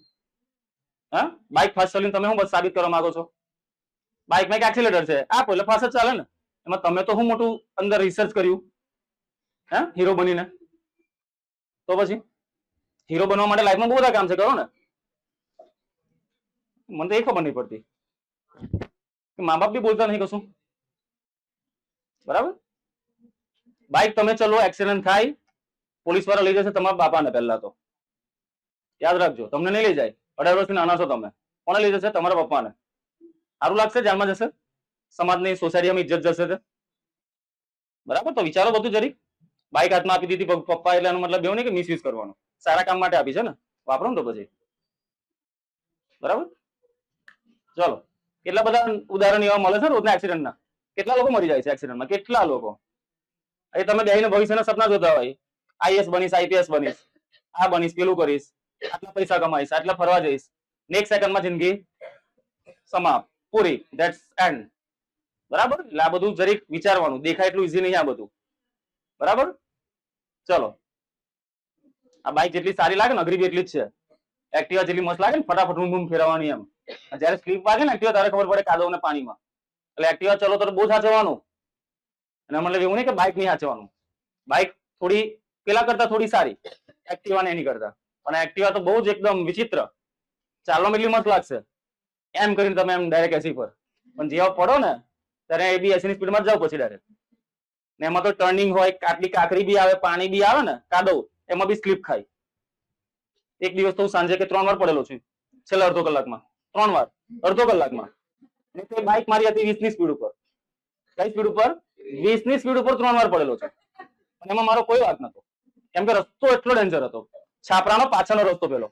S1: હા, બાઇક ફાસ્ટ ચલાવીને તમે શું બસ સાબિત કરવા માંગો છો? બાઇકમાં એક એક્સિલેટર છે, આપો એટલે ફાસ્ટ જ ચાલે ને. એમાં તમે તો શું મોટું અંદર રિસર્ચ કર્યું હે હીરો બનીને? તો પછી હીરો બનવા માટે લાઈફમાં બહુ બધા કામ છે, કરો ને. મને તો એ ખબર નહીં પડતી મા બાપ બી બોલતા નહીં કશું, બરાબર. બાઇક તમે ચલો, એક્સિડન્ટ થાય, પોલીસ વાળા લઈ જશે તમારા બાપાને. પહેલા તો યાદ રાખજો, તમને નહીં લઈ જાય. 18 વર્ષથી નાના છો તમે. કોને લઈ જશે? તમારા પપ્પાને. સારું લાગશે? જાનમાં જશે, સમાજની સોસાયટીમાં ઇજ્જત જશે, બરાબર. તો વિચારો બધું જરીક. બાઇક હાથમાં આપી દીધી પપ્પા એટલે એનો મતલબ એવું નહીં કે મિસયુઝ કરવાનો. સારા કામ માટે આપી છે ને, વાપરો ને તો પછી, બરાબર. ચલો, કેટલા બધા ઉદાહરણ એવા મળે છે રોજના એક્સિડન્ટના. કેટલા લોકો મરી જાય છે એક્સિડન્ટમાં, કેટલા લોકો. એ તમે બેહીને ભવિષ્યના સપના જોતા હોય, આઈએસ બનીશ, આઈપીએસ બનીશ, આ બનીશ, પેલું કરીશ, આટલા પૈસા કમાઈશ, આટલા ફરવા જઈશ, નેક્સ્ટ સેકન્ડમાં જિંદગી સમાપ્ત, પૂરી, ધેટ્સ એન્ડ. બરાબર? એટલે આ બધું જરીક વિચારવાનું, દેખાય એટલું ઈઝી નહીં આ બધું. બરાબર? ચલો, આ બાઇક જેટલી સારી લાગે ને અઘરી બી એટલી જ છે. એક્ટિવા જેટલી મસ્ત લાગે ને ફટાફટ રૂમ ફેરવવાની એમ, જયારે સ્લીપ વાગે ને એક્ટિવા ત્યારે ખબર પડે કાદવ ને પાણીમાં. એટલે એક્ટિવા ચલો તો બહુ સાચવવાનું, અને મતલબ એવું નહીં કે બાઇક નહીં સાચવવાનું. બાઇક થોડી પેલા કરતા થોડી સારી, એક્ટિવા ને એની કરતા. પણ એક્ટિવા તો બહુ જ એકદમ વિચિત્ર, ચાલવામાં એટલી મસ્ત લાગશે એમ કરીને તમે એમ ડાયરેક્ટ એસી પર, પણ જેવા પડો ને ત્યારે એ બી એસી ની સ્પીડમાં જાવ પછી ડાયરેક્ટ. ને એમાં તો ટર્નિંગ હોય, આટલી કાકરી બી આવે, પાણી બી આવે ને કાદવ, એમાં બી સ્લીપ ખાય. એક દિવસ તો હું સાંજે કે 3 વાર પડેલો છું છેલ્લા અડધો કલાકમાં, 3 વાર અડધો કલાકમાં. ને તે બાઇક મારી હતી 20 ની સ્પીડ ઉપર. કઈ સ્પીડ ઉપર? 20 ની સ્પીડ ઉપર 3 વાર પડેલો છું. અને એમાં મારો કોઈ વાત નતો, કેમ કે રસ્તો એટલો ડેન્જર હતો. છાપરાનો પાછળનો રસ્તો પેલો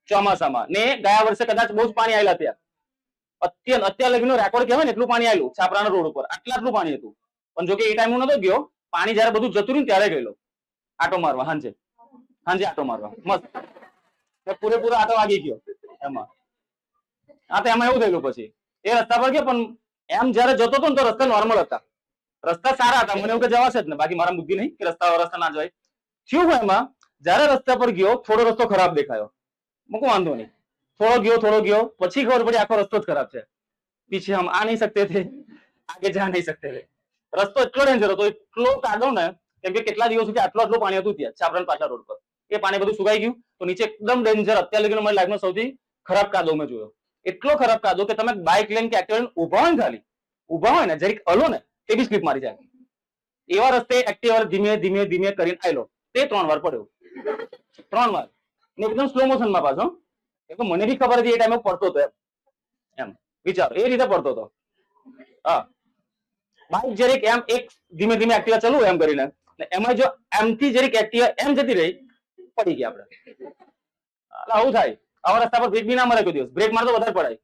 S1: ચોમાસામાં, ને ગયા વર્ષે કદાચ બહુ જ પાણી આવેલા ત્યાં. અત્યાર લગીનો રેકોર્ડ કહેવાય ને એટલું પાણી આવેલું છાપરાના રોડ ઉપર, આટલું પાણી હતું. પણ જોકે એ ટાઈમ હું નતો ગયો, પાણી જયારે બધું જતું રહ્યું ત્યારે ગયેલો આટો મારવા. સાંજે આટો મારવા મસ્ત પૂરેપૂરો આટો વાગી ગયો એમાં. હા, તો એમાં એવું થયેલું પછી એ રસ્તા પર ગયો, પણ એમ જયારે જતો હતો ને તો રસ્તા નોર્મલ હતા, રસ્તા સારા હતા. મને એવું કે જવાશે જ ને, બાકી મારા બુદ્ધિ નહીં કે રસ્તા ના જવાય. થયું હોય એમાં, જયારે રસ્તા પર ગયો થોડો રસ્તો ખરાબ દેખાયો, મૂકો વાંધો નહીં, થોડો ગયો પછી ખબર પડી આખો રસ્તો જ ખરાબ છે. પીછે હમ આ નહીં શકતે થે, આગે જા નહીં શકતે થે. રસ્તો એટલો ડેન્જર હતો, એટલો કાદવ ને, કેમ કે કેટલા દિવસ સુધી આટલું પાણી હતું ત્યાં છાપરાના પાછા રોડ પર. એ પાણી બધું સુકાઈ ગયું, તો નીચે એકદમ ડેન્જર, અત્યાર લગીનો મારી લાઈફનો સૌથી ખરાબ કાદવ મેં જોયો. એટલો ખરાબ કાદવ કે તમે બાઇક લઈને કે એક્ટિવા લઈને ઉભા હોય ને, ખાલી ઉભા હોય ને જરીક હલો ને તે બી સ્લીપ મારી જાય. એવા રસ્તે એક્ટિવા ધીમે કરીને આવેલો, તે 3 વાર પડ્યો, 3 વાર, ને એકદમ સ્લો મોશનમાં પાછો. એટલે મને બી ખબર હતી એ ટાઈમે પડતો હતો એમ વિચાર એ રીતે પડતો હતો. હા, બાઇક જરીક એમ એક ધીમે એક્ટિવા ચલવું એમ કરીને, એમાં જો એમથી જરીક એક્ટિવા એમ જતી રહી, પડી ગયા આપણે. આવું થાય આવા રસ્તા પર બ્રેક બી ના મારે કોઈ દિવસ, બ્રેક મારતો વધારે પડાય.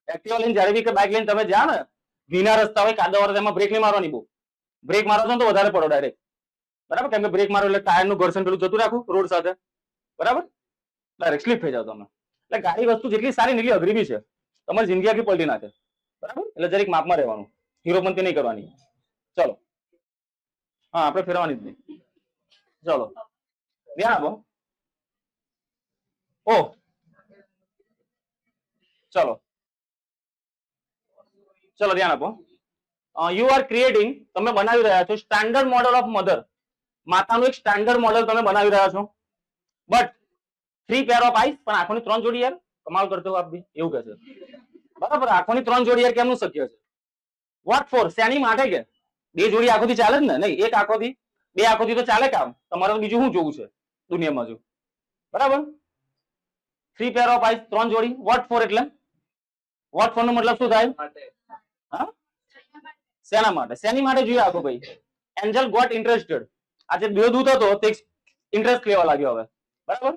S1: એક્ટિવા લઈને જયારે બી કે બાઇક લઈને તમે જાઓ ને, ભીના રસ્તા હોય કાદવ વાળા, એમાં બ્રેક નહીં મારવાની. બહુ બ્રેક મારો છો તો વધારે પડો ડાયરેક્ટ. બરાબર? કેમ કે બ્રેક મારો એટલે ટાયરનું ઘર્ષણ પેલું જતું રાખું રોડ સાથે. બરાબર? ડાયરેક્ટ સ્લીપ થઈ જાવ તમે. એટલે ગાડી વસ્તુ જેટલી સારી એટલી અઘરી બી છે, તમારી જિંદગી આખી પલટી નાખે. બરાબર? એટલે જરીક માપમાં રહેવાનું, હીરોપંતી નહીં કરવાની. ચલો, હા, આપણે ફેરવાની જ નહીં. ચલો, ધ્યાન આપો. ઓ ચલો ધ્યાન આપો. યુ આર ક્રિએટિંગ, તમે બનાવી રહ્યા છો સ્ટાન્ડર્ડ મોડલ ઓફ મધર. માતાનું એક સ્ટાન્ડર્ડ મોડલ તમે બનાવી રહ્યા છો, બટ 3 પેર ઓફ આઈસ, પણ આંખોની 3 જોડી. યાર કમાલ કરતો હો આપ બી, એવું કહે છે. બરાબર? આંખોની 3 જોડી યાર કેમનું શક્ય છે? What for? શેની માટે? કે 2 જોડી આંખોથી ચાલે જ ને? નહીં, એક આંખોથી 2 આંખોથી તો ચાલે કામ. તમારે બીજું શું જોવું છે દુનિયામાં? જો બરાબર, 3 પેર ઓફ આઈસ, 3 જોડી. વોટ ફોર એટલે વોટ ફોર નો મતલબ શું થાય? હા, શેના માટે? શેની માટે જોઈએ આખો ભાઈ? Angel got interested. આજે દેવદૂત હતો તે ઇન્ટરેસ્ટ લેવા લાગ્યો હવે. બરાબર?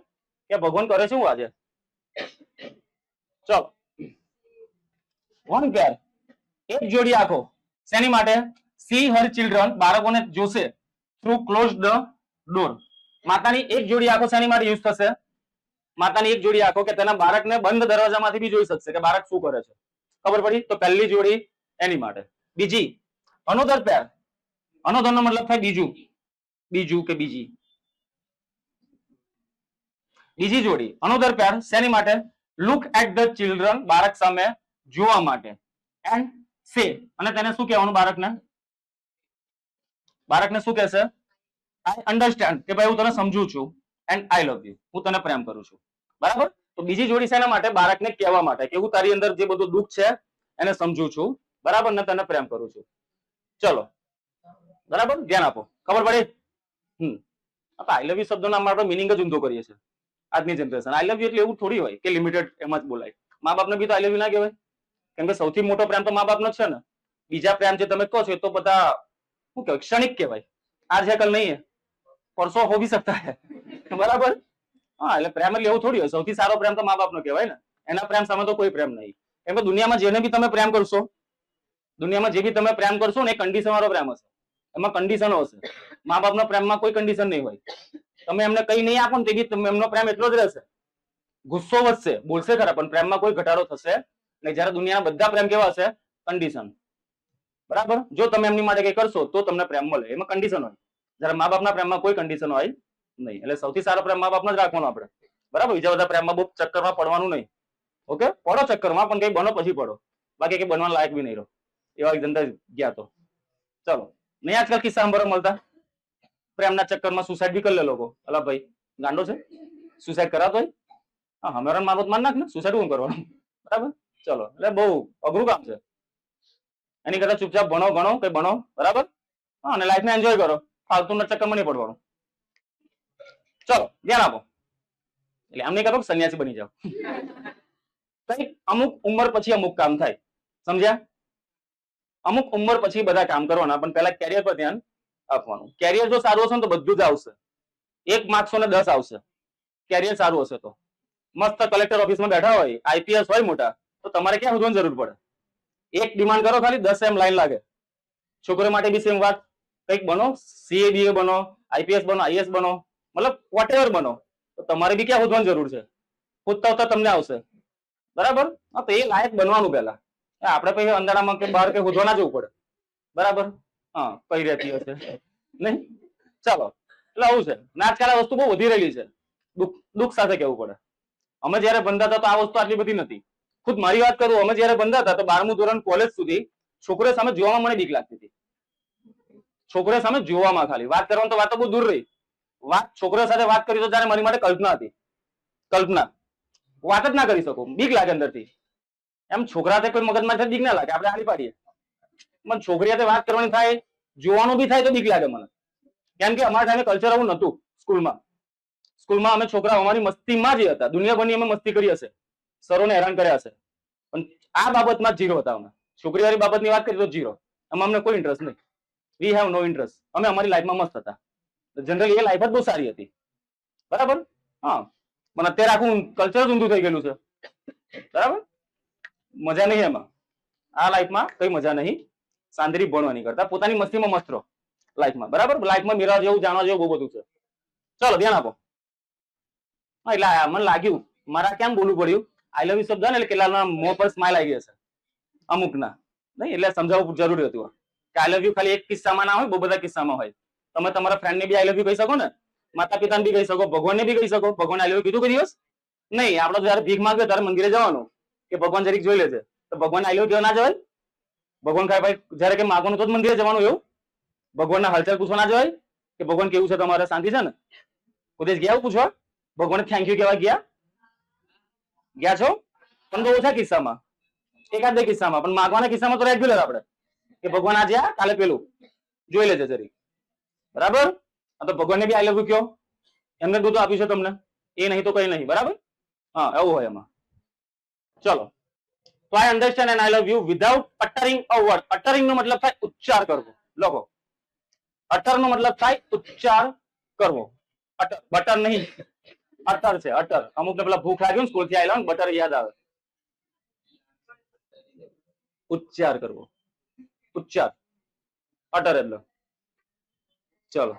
S1: કે ભગવાન કરે શું આજે? ચલો, 1 પેર, એક જોડી આંખો. શેની માટે? સી હર ચિલ્ડ્રન, બાળકોને જોશે થ્રુ ક્લોઝડ ડોર. માતાની એક જોડી આંખો શેની માટે યુઝ થશે? માતાની એક જોડી આંખો કે તેના બાળકને બંધ દરવાજામાંથી બી જોઈ શકશે કે બાળક શું કરે છે. ખબર પડી? તો પહેલી જોડી એની માટે. બીજી, અનોધર પેર. અનોધર નો મતલબ થાય બીજું, બીજું કે બીજી. બીજી જોડી અનોધર પેર શેની માટે? લુક એટ ધ ચિલ્ડ્રન, બાળક સામે જોવા માટે. એન્ડ સે, અને તેને શું કહેવાનું બાળકને? બાળકને શું કહેશે? આઈ અન્ડરસ્ટેન્ડ, કે ભાઈ હું તને સમજુ છું. એન્ડ આઈ લવ યુ, હું તને પ્રેમ કરું છું. બરાબર? તો બીજી જોડી શેના માટે? બાળકને કહેવા માટે કે હું તારી અંદર જે બધું દુઃખ છે એને સમજુ છું. બરાબર? ને તને પ્રેમ કરું છું. ચલો, બરાબર? ધ્યાન આપો. ખબર પડી? આઈ લવ યુ શબ્દનો આપણે મિનિંગ જ ઊંધો કરીએ છીએ આજની જનરેશન. આઈ લવ યુ એટલે એવું થોડી હોય કે લિમિટેડ એમાં જ બોલાય. મા બાપને બી તો આઈ લવ યુ ના કહેવાય, કેમ કે સૌથી મોટો પ્રેમ તો મા બાપનો જ છે ને. બીજા પ્રેમ જે તમે કહો છો એ તો બધા શું કહેવાય? ક્ષણિક કહેવાય. આજ હે કલ નહીં હે, પરસો હો ભી સકતા હે. બરાબર? હા, એટલે પ્રેમ એટલે એવું થોડી હોય. સૌથી સારો પ્રેમ તો મા બાપનો કહેવાય ને. એના પ્રેમ સામે તો કોઈ પ્રેમ નહીં. કેમ કે દુનિયામાં જેને બી તમે પ્રેમ કરશો, દુનિયામાં જે બી તમે પ્રેમ કરશો ને એ કન્ડિશન વાળો પ્રેમ હશે. એમાં કન્ડિશનો હશે. મા બાપના પ્રેમમાં કોઈ કન્ડિશન નહીં હોય. તમે એમને કઈ નહીં આપો ને તે બી એમનો પ્રેમ એટલો જ રહેશે. ગુસ્સો વધશે, બોલશે ખરા, પણ પ્રેમમાં કોઈ ઘટાડો થશે નહીં. જયારે દુનિયાના બધા પ્રેમ કેવા હશે? કન્ડિશન. બરાબર? જો તમે એમની માટે કઈ કરશો તો તમને પ્રેમ મળે, એમાં કન્ડિશન હોય. જયારે મા બાપના પ્રેમમાં કોઈ કન્ડિશન હોય નહીં. એટલે સૌથી સારો પ્રેમ મા બાપનો જ રાખવાનો આપણે. બરાબર? બીજા બધા પ્રેમમાં બહુ ચક્કરમાં પડવાનું નહીં. ઓકે? પડો ચક્કરમાં, પણ કઈ બનો પછી પડો, બાકી કઈ બનવા લાયક બી નહીં રહો. એવા ધંધા ગયા તો ચલો નહીં. આજકાલ કિસ્સા સાંભળવા મળતા પ્રેમના ચક્કરમાં સુસાઇડ બી કરી લે લોકો. અલા ભાઈ ગાંડો છે, સુસાઇડ કરાતો હોય? હા, હમેરાન મારત માર નાખ ને, સુસાઇડ કોણ કરવાનું? બરાબર? ચલો, એટલે બહુ અઘરું કામ છે. એની કરતા ચૂપચાપ ભણો, ગણો, કઈ ભણો. બરાબર? હા, અને લાઈફને એન્જોય કરો. ફાલતુના ચક્કરમાં નહીં પડવાનું. ચલો ધ્યાન આપો. એટલે આમ નહીં કરો સન્યાસી બની જાઓ. કઈ અમુક ઉંમર પછી અમુક કામ થાય, સમજ્યા? અમુક ઉંમર પછી બધા કામ કરવાના, પણ પહેલા કેરિયર પર ધ્યાન આપવાનું. કેરિયર જો સારું હશે ને તો બધું જ આવશે. 1 માર્ક્સો ને 10 આવશે. કેરિયર સારું હશે તો. મસ્ત કલેક્ટર ઓફિસમાં બેઠા હોય, આઈપીએસ હોય મોટા, તો તમારે ક્યાં શોધવાની જરૂર પડે? એક ડિમાન્ડ કરો ખાલી, 10 એમ લાઈન લાગે. છોકરો માટે બી સેમ વાત. કંઈક બનો, સીએ બીએ બનો, આઈપીએસ બનો, આઈએસ બનો, મતલબ વોટેવર બનો, તો તમારે બી ક્યાં શોધવાની જરૂર છે? શોધતા હોતા તમને આવશે. બરાબર? હા, તો એ લાયક બનવાનું પહેલા. આપણે પછી અંધારામાં કે બહાર કે શોધવા ના જવું પડે. બરાબર? હા, કઈ રહેતી હશે નહીં. ચાલો, એટલે આવું છે. આજકાલ આ વસ્તુ બહુ વધી રહેલી છે. દુઃખ સાથે કહેવું પડે. અમે જયારે ભણતા હતા તો આ વસ્તુ આટલી બધી નથી. ખુદ મારી વાત કરું, અમે જયારે ભણતા હતા તો 12મું ધોરણ કોલેજ સુધી છોકરીઓ સામે જોવામાં મને બીક લાગતી હતી. છોકરીઓ સામે જોવામાં, ખાલી વાત કરવાનું તો વાત તો બહુ દૂર રહી. વાત છોકરીઓ સાથે વાત કરી તો જયારે મારી માટે કલ્પના હતી. કલ્પના, વાત જ ના કરી શકું, બીક લાગે અંદરથી. એમ છોકરા કોઈ મગજમાં બીક ના લાગે, આપણે હાલી પાડીએ. પણ છોકરી સાથે વાત કરવાની થાય, જોવાનું બી થાય તો બીક લાગે મને. કેમ કે અમારા ટાઈમે કલ્ચર આવું નતું. સ્કૂલમાં અમે છોકરા અમારી મસ્તીમાં જ હતા. દુનિયાભરની અમે મસ્તી કરી હશે, સરોને હેરાન કર્યા હશે, પણ આ બાબતમાં ઝીરો હતા અમે. છોકરીવાળી બાબતની વાત કરીએ તો ઝીરો. એમાં અમને કોઈ ઇન્ટરેસ્ટ નહીં. We have no interest. અમે અમારી લાઈફમાં મસ્ત હતા. જનરલી એ લાઈફ જ બહુ સારી હતી. બરાબર? હા, પણ અત્યારે આખું કલ્ચર જ ઊંધું થઈ ગયેલું છે. બરાબર? મજા નહીં એમાં. આ લાઈફમાં કઈ મજા નહીં. સાંદરી ભણવાની કરતા પોતાની મસ્તીમાં મસ્ત રહો લાઈફમાં. બરાબર? લાઈફમાં મેળવવા જેવું, જાણવા જેવું બહુ બધું છે. ચલો ધ્યાન આપો. હા, એટલે મને લાગ્યું મારા કેમ બોલવું પડ્યું. આઈ લવ યુ શબ્દ ને એટલે કેટલાના મોં પર સ્માઈલ આવી ગઈ હશે, અમુકના નહીં. એટલે સમજાવવું જરૂરી હતું કે આઈ લવ યુ ખાલી એક કિસ્સામાં ના હોય, બહુ બધા કિસ્સામાં હોય. તમે તમારા ફ્રેન્ડને બી આઈ લવ યુ કહી શકો ને, માતા પિતાને બી કહી શકો, ભગવાનને બી કહી શકો. ભગવાન આઈ લવ યુ કીધું કોઈ દિવસ નહીં. આપણે જયારે ભીખ માંગે ત્યારે મંદિરે જવાનું કે ભગવાન જરીક જોઈ લેજે, તો ભગવાન આઈ લવ યુ કહેવા ના જવાય? ભગવાન ખાય ભાઈ જયારે કે માગવાનું તો જ મંદિરે જવાનું એવું? ભગવાનના હાલચાલ પૂછવા ના જવાય કે ભગવાન કેવું છે, તમારે શાંતિ છે ને? કોઈ ગયા પૂછવા? ભગવાન થેન્ક યુ કહેવા ગયા છો? પણ બહુ ઓછા કિસ્સામાં, એકાદ બે કિસ્સામાં. પણ માગવાના કિસ્સામાં તો રેગ્યુલર આપણે કે ભગવાન આજે આ, કાલે પેલું જોઈ લેજે જરી. બરાબર? તો ભગવાનને બી આઈ લવ યુ કયો, એમને બધું આપ્યું છે તમને, એ નહીં તો કઈ નહીં. બરાબર? હા, એવું હોય એમાં. ચલો, તો I understand and I love you without uttering a word. Uttering નો મતલબ થાય ઉચ્ચાર કરવો. લોકો, અટર નો મતલબ થાય ઉચ્ચાર કરવો. અટર, બટર નહીં, અટર છે, અટર. અમુક ને પેલા ભૂખ લાગ્યું ને સ્કૂલ થી આવેલા ને, બટર યાદ આવે. ઉચ્ચાર કરવો, ઉચ્ચાર, અટર એટલે. ચલો,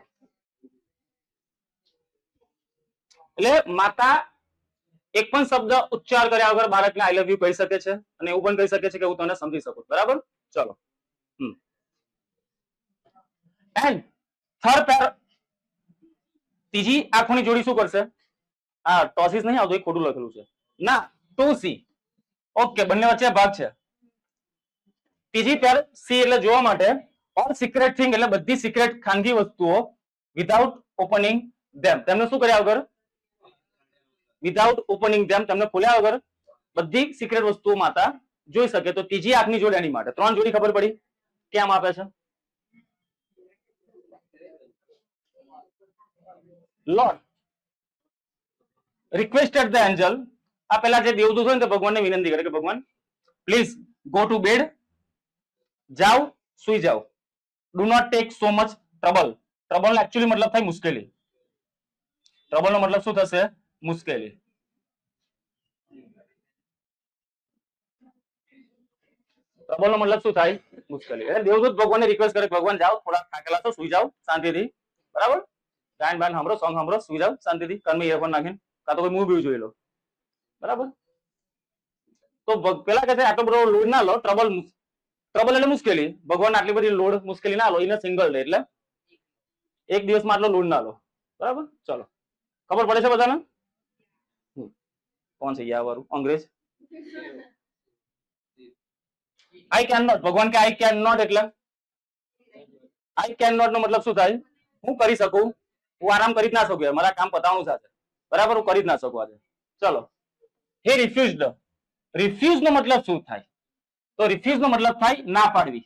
S1: એટલે માતા એક પણ શબ્દ ઉચ્ચાર કર્યા વગર બાળકને આઈ લવ યુ કહી શકે છે, અને એવું પણ કહી શકે છે કે હું તને સમજી શકું. બરાબર? ચલો. એન્ડ થર્ડ પેર, ત્રીજી આંખોની જોડી શું કરશે? હા, ટોસિસ નહીં આવતું, ખોટું લખેલું છે ના, 2C. ઓકે, બંને વચ્ચે ભાગ છે. ત્રીજી પેર સી એટલે જોવા માટે. ઓલ સિક્રેટ થિંગ એટલે બધી સિક્રેટ ખાનગી વસ્તુઓ વિધાઉટ ઓપનિંગ ધેમ, તેમને શું કર્યા વગર? વિધાઉટ ઓપનિંગ ધેમ, તેમને ખોલ્યા વગર બધી સિક્રેટ વસ્તુઓ માતા જોઈ શકે. તો ત્રીજી આંખની જોડી એની માટે. 3 જોડી ખબર પડી કેમ આપે છે? Lord requested the Angel. આ પેલા જે દેવદૂત હોય ને તે ભગવાનને વિનંતી કરે કે ભગવાન પ્લીઝ ગો ટુ બેડ, જાઓ સુઈ જાઓ. Do not take so much trouble. Trouble નો એકચ્યુઅલી મતલબ થાય મુશ્કેલી. ટ્રબલ નો મતલબ શું થશે? મુશ્કેલી. ટ્રબલ નો મતલબ શું થાય? મુશ્કેલી. એટલે દેવદૂત ભગવાનને રિક્વેસ્ટ કરે, ભગવાન જાઓ, થોડા થાકેલા છો, સુઈ જાઓ શાંતિથી, બરાબર? ગાયન બાયન સાંભળો, સોંગ સાંભળો, સુઈ જાઓ શાંતિથી, કાનમાં ઇયરફોન નાખીને, કાં તો કોઈ મૂવી જોઈ લો, બરાબર? તો પેલા કહે છે આટલો બધો લોડ ના લો, ટ્રબલ એટલે મુશ્કેલી. ભગવાન આટલી બધી લોડ મુશ્કેલી ના લો, એને સિંગલ ડે એટલે એક દિવસમાં આટલો લોડ ના લો, બરાબર? ચલો, ખબર પડે છે બધાને? કોણ છે યા વાળું અંગ્રેજ? I can not. ભગવાન કે આઈ કેન નોટ એટલે આઈ કેન નોટ નો મતલબ શું થાય? હું કરી શકું, હું આરામ કરી જ ના શકું, મારા કામ પતાવવાનું છે, બરાબર? હું કરી જ ના શકું આજે. ચલો, હે રિફ્યુઝડ. રિફ્યુઝ નો મતલબ શું થાય? તો રિફ્યુઝ નો મતલબ થાય ના પાડવી,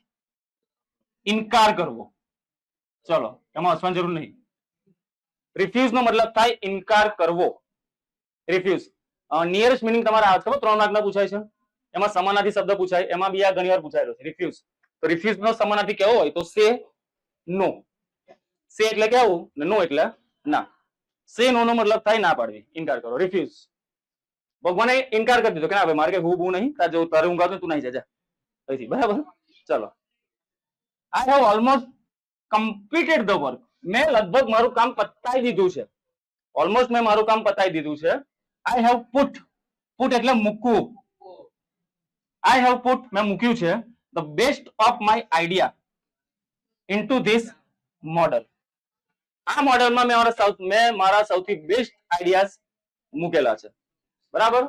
S1: ઇનકાર કરવો. ચલો, એમાં હસવાની જરૂર નહીં. રિફ્યુઝ નો મતલબ થાય ઇનકાર કરવો. રિફ્યુઝ નિયરેસ્ટ મિનિંગ તમારે આવે છે, 3 માર્કના પૂછાય છે. એમાં સમાનાર્થી શબ્દ પૂછાય, એમાં બી આ ઘણી વાર પૂછાયેલો છે રિફ્યુઝ. તો રિફ્યુઝ નો સમાનાર્થી કેવો હોય? તો સે નો. સે એટલે કેવું ને નો એટલે ના. સે નો નો મતલબ થાય ના પાડવી, ઇનકાર કરો, રિફ્યુઝ. ભગવાને ઇનકાર કરી દીધો કે ના ભાઈ મારે કઈ હું નહીં, તારે ઊંઘાતું તું નહીં જા, બરાબર? ચલો, I have almost completed the work. મેં લગભગ મારું કામ પતાવી દીધું છે. ઓલમોસ્ટ મેં મારું કામ પતાવી દીધું છે. I have put. પુટ એટલે મૂકવું. આઈ હેવ પુટ મેં મૂક્યું છે the best of my idea into this model. આ મોડલમાં મેં મારા સૌથી બેસ્ટ આઈડિયાઝ મૂકેલા છે, બરાબર?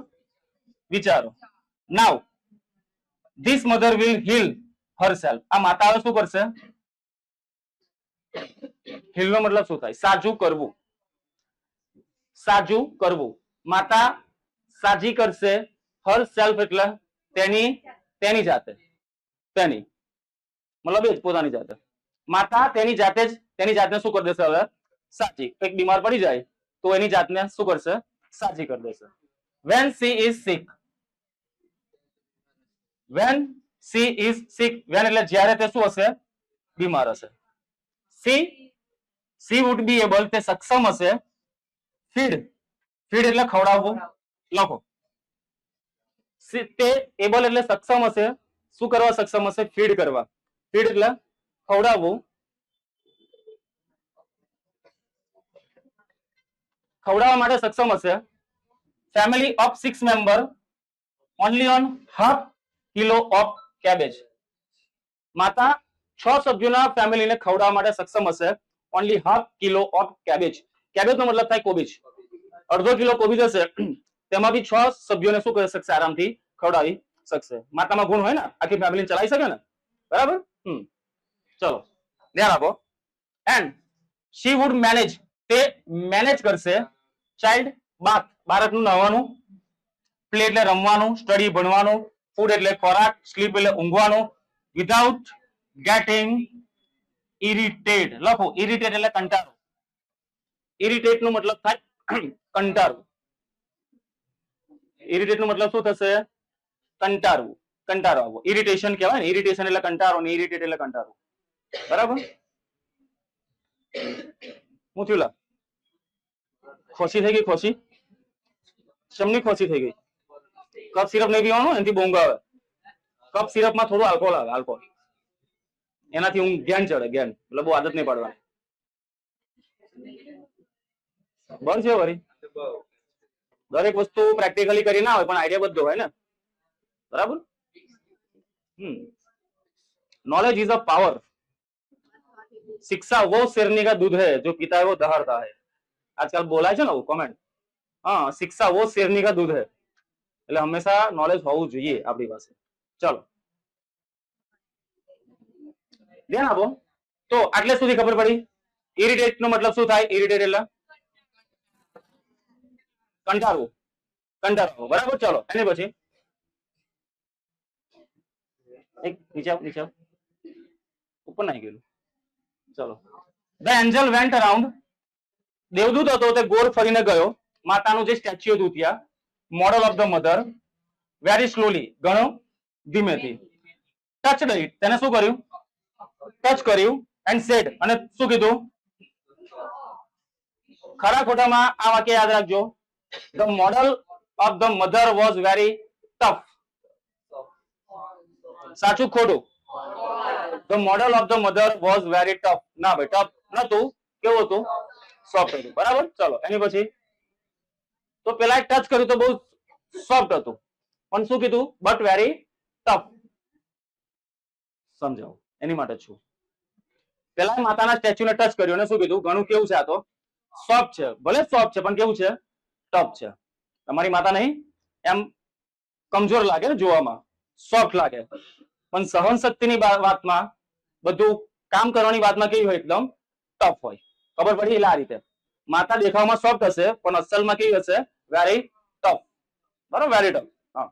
S1: વિચારો. Now this mother will heal herself. આ માતા હવે શું કરશે? હીલ નો મતલબ શું થાય? સાજું કરવું. સાજું કરવું. માતા સાજી કરશે. હર સેલ્ફ એટલે તેની જાતે. તેની મતલબ એ જ પોતાની જાતે. માતા તેની જાતે જ તેની જાતને શું કરી દેશે? હવે સાજી. કંઈક બીમાર પડી જાય તો એની જાતને શું કરશે? સાજી કરી દેશે. when she is sick. when she is sick. when એટલે જ્યારે તે શું હશે? બીમાર હશે. she would be able. તે સક્ષમ હશે. feed. feed એટલે ખવડાવવું. લખો. તે એબલ એટલે સક્ષમ હશે. શું કરવા સક્ષમ હશે? ફીડ કરવા. ફીડ એટલે ખવડાવવું. ખવડાવવા માટે સક્ષમ હશે. Family of 6 member only on half kilo of cabbage. માતા 6 સભ્યોના ફેમિલીને ખવડાવવા માટે સક્ષમ હશે. Only half kilo of cabbage. Cabbage નો મતલબ થાય કોબીજ. અડધો કિલો કોબીજ હશે, તેમાં બી 6 સભ્યોને શું કરી શકશે? આરામથી ખવડાવી શકશે. માતામાં ગુણ હોય ને, આખી ફેમિલી ચલાવી શકે ને, બરાબર? ચલો, ધ્યાન આપો. And she would manage. તે મેનેજ કરશે. Child bath. બાળકનું નહાવાનું. પ્લે એટલે રમવાનું. સ્ટડી ભણવાનું. ફૂડ એટલે ખોરાક. સ્લીપ એટલે ઊંઘવાનું. Without getting irritate. લખો, ઇરિટેટ એટલે કંટાળો. ઇરિટેટ નો મતલબ થાય કંટાળવું. ઇરિટેટ નો મતલબ શું થશે? કંટાળવું. કંટાળો આવવો. ઇરિટેશન કહેવાય ને. ઇરિટેશન એટલે કંટાળો ને ઇરિટેટ એટલે કંટાળો, બરાબર? હું થયું લા? ખોશી થઈ ગઈ? ખોશી શમની ખોશી થઈ ગઈ? કપ સિરપ નહીં પીવાનું, એનાથી બોંગ આવે. કપ સિરપમાં થોડું આલ્કોહોલ આવે. આલ્કોહોલ એનાથી હું જ્ઞાન ચડે. જ્ઞાન એટલે બહુ આદત નહીં પાડવાની. બસ છે વરી. દરેક વસ્તુ પ્રેક્ટિકલી કરી ના હોય પણ આઈડિયા બધો હોય ને, બરાબર? Knowledge is a power. शिक्षा वो शेरनी का दूध है जो पीता है वो दहाड़ता है. आजकल बोला છે ને કોમેન્ટ. હા, શિક્ષા वो शेरनी का दूध है. એટલે હંમેશા નોલેજ હોવું જોઈએ આપણી પાસે. ચલો, ધ્યાન આપો. તો આટલે સુધી ખબર પડી. ઇરિટેટ નો મતલબ શું થાય? ઇરિટેટ એટલે કંટાળવું. કંટાળવું, બરાબર? ચલો, એની પછી એક નીચે ઉપર નહીં ગયેલું. ચલો. The angel went around. દેવદૂત હતો તે ગોળ ફરીને ગયો માતાનું જે સ્ટેચ્યુ હતું ત્યાં. Model of the mother. Very slowly. ઘણો ધીમેથી. Touch it. તેને શું કર્યું? ટચ કર્યું. And said. અને શું કીધું? ખરા ખોટામાં આ વાક્ય યાદ રાખજો. The model of the mother was very tough. સાચું ખોટું? The model of the mother was very tough. ના ભાઈ, ટફ નતું. કેવું હતું? સોફ્ટ હતું. બરાબર. ચલો એની પછી તો પેલા ટચ કર્યું તો બહુ સોફ્ટ હતું, પણ શું કીધું? But very tough. સમજાવો એની માટે છું. પેલા માતાના સ્ટેચ્યુ ને ટચ કર્યું અને શું કીધું? ઘણું કેવું છે? આ તો સોફ્ટ છે. ભલે સોફ્ટ છે પણ કેવું છે? ટફ છે. તમારી માતા નહીં એમ કમજોર લાગે ને જોવામાં, સોફ્ટ લાગે, પણ સહન શક્તિની વાતમાં, બધું કામ કરવાની વાતમાં કેવી હોય? એકદમ ટફ હોય. ખબર પડી? એટલે આ રીતે માતા દેખાવમાં સોફ્ટ હશે પણ અસલમાં કેવી હશે? Very tough. બરોબર, વેરી ટફ. હા.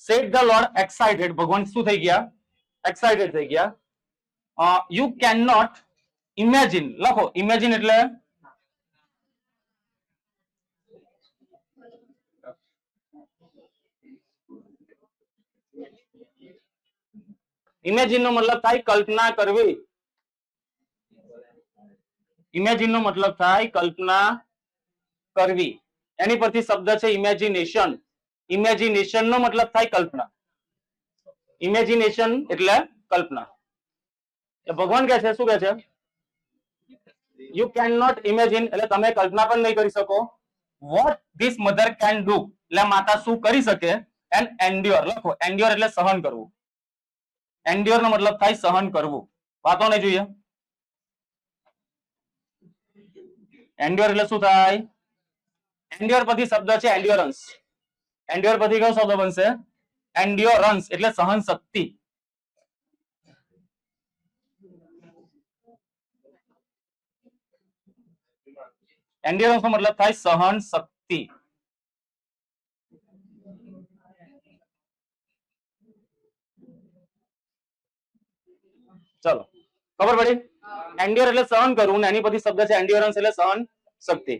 S1: Said the lord excited. ભગવાન શું થઈ ગયા? એક્સાઇટેડ થઈ ગયા. You can not imagine. લખો ઇમેજિન એટલે ઇમેજિન નો મતલબ થાય કલ્પના કરવી. ઇમેજિન નો મતલબ થાય કલ્પના કરવી. એની પરથી શબ્દ છે ઇમેજિનેશન. ઇમેજિનેશન નો મતલબ થાય કલ્પના. ઇમેજિનેશન એટલે કલ્પના. ભગવાન કહે છે, શું કહે છે? યુ કેન નોટ ઇમેજિન એટલે તમે કલ્પના પણ નહીં કરી શકો. What this mother can do એટલે માતા શું કરી શકે. એન્ડ એન્ડ્યોર. લખો એન્ડ્યોર એટલે સહન કરવું. એન્ડ્યોર નો મતલબ થાય સહન કરવું. વાતો નહીં જોઈએ. એન્ડ્યોર એટલે શું થાય? એન્ડ્યોર પછી શબ્દ છે એન્ડ્યોરન્સ. એન્ડ્યોર પછી કયો શબ્દ બનશે? એન્ડ્યોરન્સ એટલે સહન શક્તિ. એન્ડ્યોરન્સ નો મતલબ થાય સહન શક્તિ. ચલો ખબર પડી? એન્ડ્યોર એટલે સહન કરવું ને એની પછી શબ્દ છે એન્ડ્યોરન્સ એટલે સહન શક્તિ.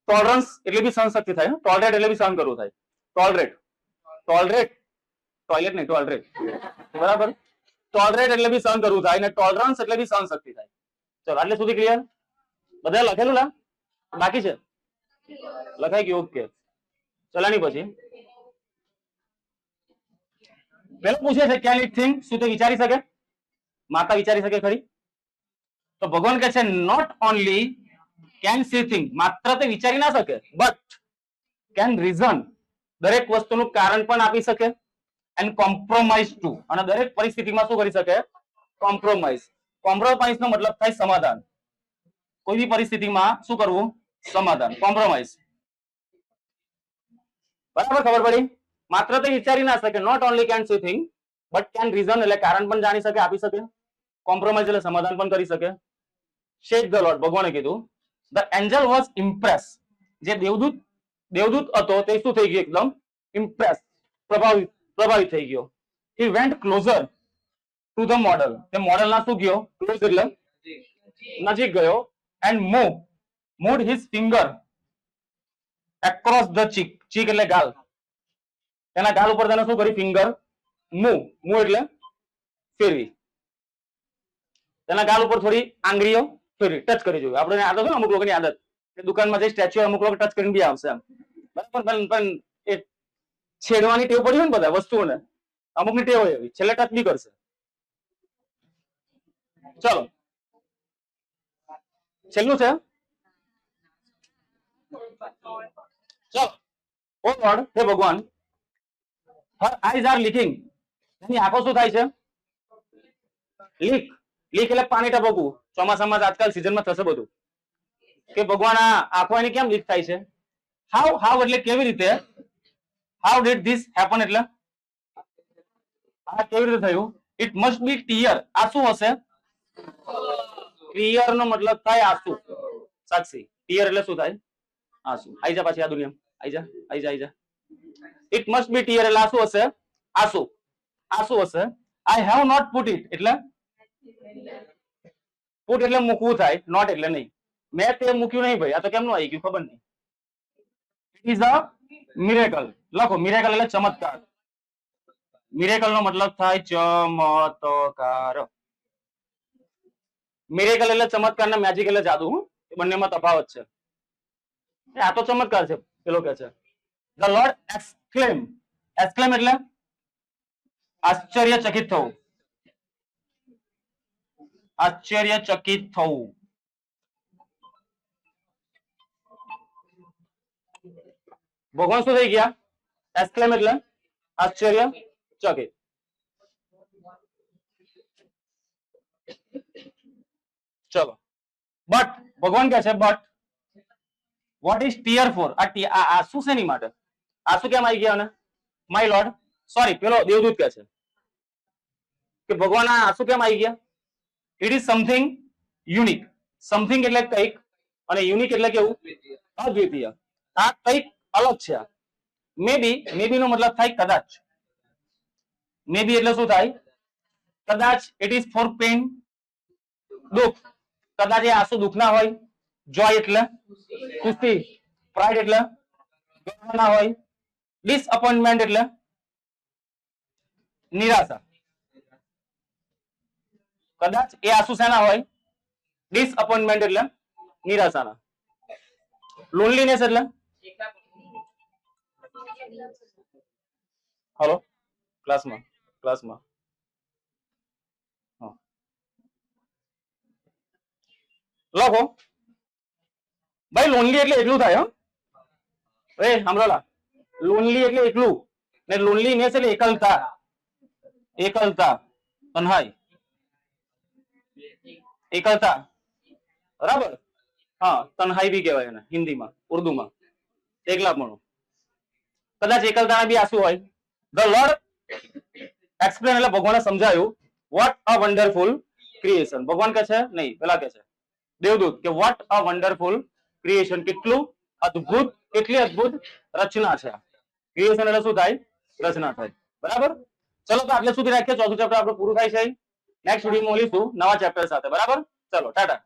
S1: ટોલરન્સ એટલે બી સહન શક્તિ થાય. ટોલરેટ એટલે બી સહન કરવું થાય. ટોલરેટ. ટોલરેટ ટોયલેટ નહીં, ટોલરેટ. બરાબર. ટોલરેટ એટલે બી સહન કરવું થાય ને ટોલરન્સ એટલે બી સહન શક્તિ થાય. ચલો આટલે સુધી ક્લિયર? બધા લખેલું ના? બાકી છે? લખાઈ ગયું? ઓકે. ચલાની પછી પેલું પૂછે છે કેન ઇટ થિંક. શું તે વિચારી શકે? માતા વિચારી શકે ખરી? તો ભગવાન કહે છે not only can she think. માત્ર તે વિચારી ના શકે, બટ કેન રીઝન. દરેક વસ્તુનું કારણ પણ આપી શકે. And compromise too. અને દરેક પરિસ્થિતિમાં શું કરી શકે? કોમ્પ્રોમાઇઝ. કોમ્પ્રોમાઇઝ નો મતલબ થાય સમાધાન. કોઈ બી પરિસ્થિતિમાં શું કરવું? સમાધાન. કોમ્પ્રોમાઇઝ. બરાબર ખબર પડી? માત્ર તે વિચારી ના શકે. Not only can she think but can reason એટલે કારણ પણ જાણી શકે, આપી શકે. કોમ્પ્રોમાઇઝ એટલે સમાધાન પણ કરી શકે. Said the lord. ભગવાને કીધું ધ એન્જલ વોઝ ઇમ્પ્રેસ. જે દેવદૂત હતો તે શું થઈ ગયો? એકદમ ઇમ્પ્રેસ, પ્રભાવિત થઈ ગયો. He went closer to the model. તે મોડલ ના શું ગયો? ક્લોઝ એટલે નજીક ગયો. And moved his finger across the cheek. Cheek એટલે ગાલ. એના ગાલ ઉપર તેને શું કરી? ફિંગર મૂવ એટલે ફેરવી. તેના ગાલ ઉપર થોડી આંગળીઓ ફેરવી, ટચ કરી જોયું. આપણે આદત હોય અમુક લોકોની આદત કે દુકાનમાં જઈ સ્ટેચ્યુ અમુક લોકો ટચ કરીને બી આવશે એમ. બરાબર. પણ એ છેડવાની ટેવ પડી હોય ને બધા વસ્તુઓને, અમુકની ટેવ હોય એવી, છેલ્લે ટચ બી કરશે. ચલો છેલ્લું છે. ચલો ઓ ગોડ. હે ભગવાન. Her eyes are leaking. એની આંખો શું થાય છે? લીક. લીક એટલે પાણી ટપકવું. ચોમાસામાં આજકાલ સિઝનમાં થશે બધું કે ભગવાન આ આંખો એની કેમ લીક થાય છે? હાઉ એટલે કેવી રીતે? હાઉ ડીડ ધીસ હેપન એટલે આ કેવી રીતે થયું? It must be tear. આ શું હશે? ટીયર નો મતલબ થાય આંસુ. સાક્ષી. ટીયર એટલે શું થાય? આંસુ. આઈ જા પાછી આ દુનિયામાં. આઈ જા. ઇટ મસ્ટ બી ટીયર એટલે આંસુ હશે. આંસુ હશે. I have not put it એટલે પુટ એટલે મૂકવું થાય, નોટ એટલે નહીં. મેં તે મૂક્યું નહીં ભાઈ. આ તો કેમનું આવી ગયું ખબર નહીં. It is a miracle. લખો મિરેકલ એટલે ચમત્કાર. મિરેકલ નો મતલબ થાય ચમત્કાર. મિરેકલ એટલે ચમત્કાર ને મેજિક એટલે જાદુ. એ બંનેમાં તફાવત છે. આ તો ચમત્કાર છે. પેલો કે છે ધ લોર્ડ એક્સક્લેમ. એક્સક્લેમ એટલે આશ્ચર્યચકિત થવું, આશ્ચર્યચકિત થવું. ભગવાન શું થઈ ગયા? એક્સક્લેમ એટલે આશ્ચર્યચકિત. ચલો બટ ભગવાન કહે છે but what is tear for? આ આંસુ શેની માટે? આંસુ કેમ આવી ગયા? માય લોર્ડ, સોરી, પેલો દેવદૂત કહે છે કે ભગવાન આ આંસુ કેમ આવી ગયા? It is something unique. Something એટલે કંઈક અને યુનિક એટલે કેવું? અદ્વિતીય. આ કંઈક અલગ છે. મેબી નો મતલબ થાય કદાચ. મેબી એટલે શું થાય? કદાચ. ઇટ ઇઝ ફોર પેન, દુઃખ. કદાચ એ આંસુ દુઃખના હોય. જોય એટલે ખુશી. પ્રાઇડ એટલે ગર્વના હોય. ડિસઅપોઇન્ટમેન્ટ એટલે નિરાશા. કદાચ એ આંસુ શેના હોય? ડિસઅપોઇન્ટમેન્ટ એટલે નિરાશાના. લોનલીનેસ એટલે હલો ક્લાસમાં લખો ભાઈ. લોનલી એટલે એકલું થાય. હે સાંભળો, લોનલી એટલે એકલું ને લોનલીનેસ એટલે એકલતા. તન્હાઈ, એકલતા. બરાબર. હા, તન્હાઈ બી કહેવાય એને હિન્દીમાં, ઉર્દુમાં એકલાપણું. કદાચ એકલતાના બી આંસુ હોય. ધ લોર્ડ એક્સપ્લેન એટલે ભગવાને સમજાયું વોટ અ વન્ડરફુલ ક્રિએશન. ભગવાન કહે છે નહીં, પેલા કહે છે દેવદૂત કે વોટ અ વન્ડરફુલ ક્રિએશન. કેટલું અદ્ભુત, કેટલી અદ્ભુત રચના છે. ક્રિએશન એટલે શું થાય? રચના થાય. બરાબર. ચલો તો આટલે સુધી રાખીએ. ચોથું ચેપ્ટર આપણું પૂરું થાય છે. નેક્સ્ટ વિડીયોમાં મળીશું નવા ચેપ્ટર સાથે. બરાબર. ચલો ટાટા.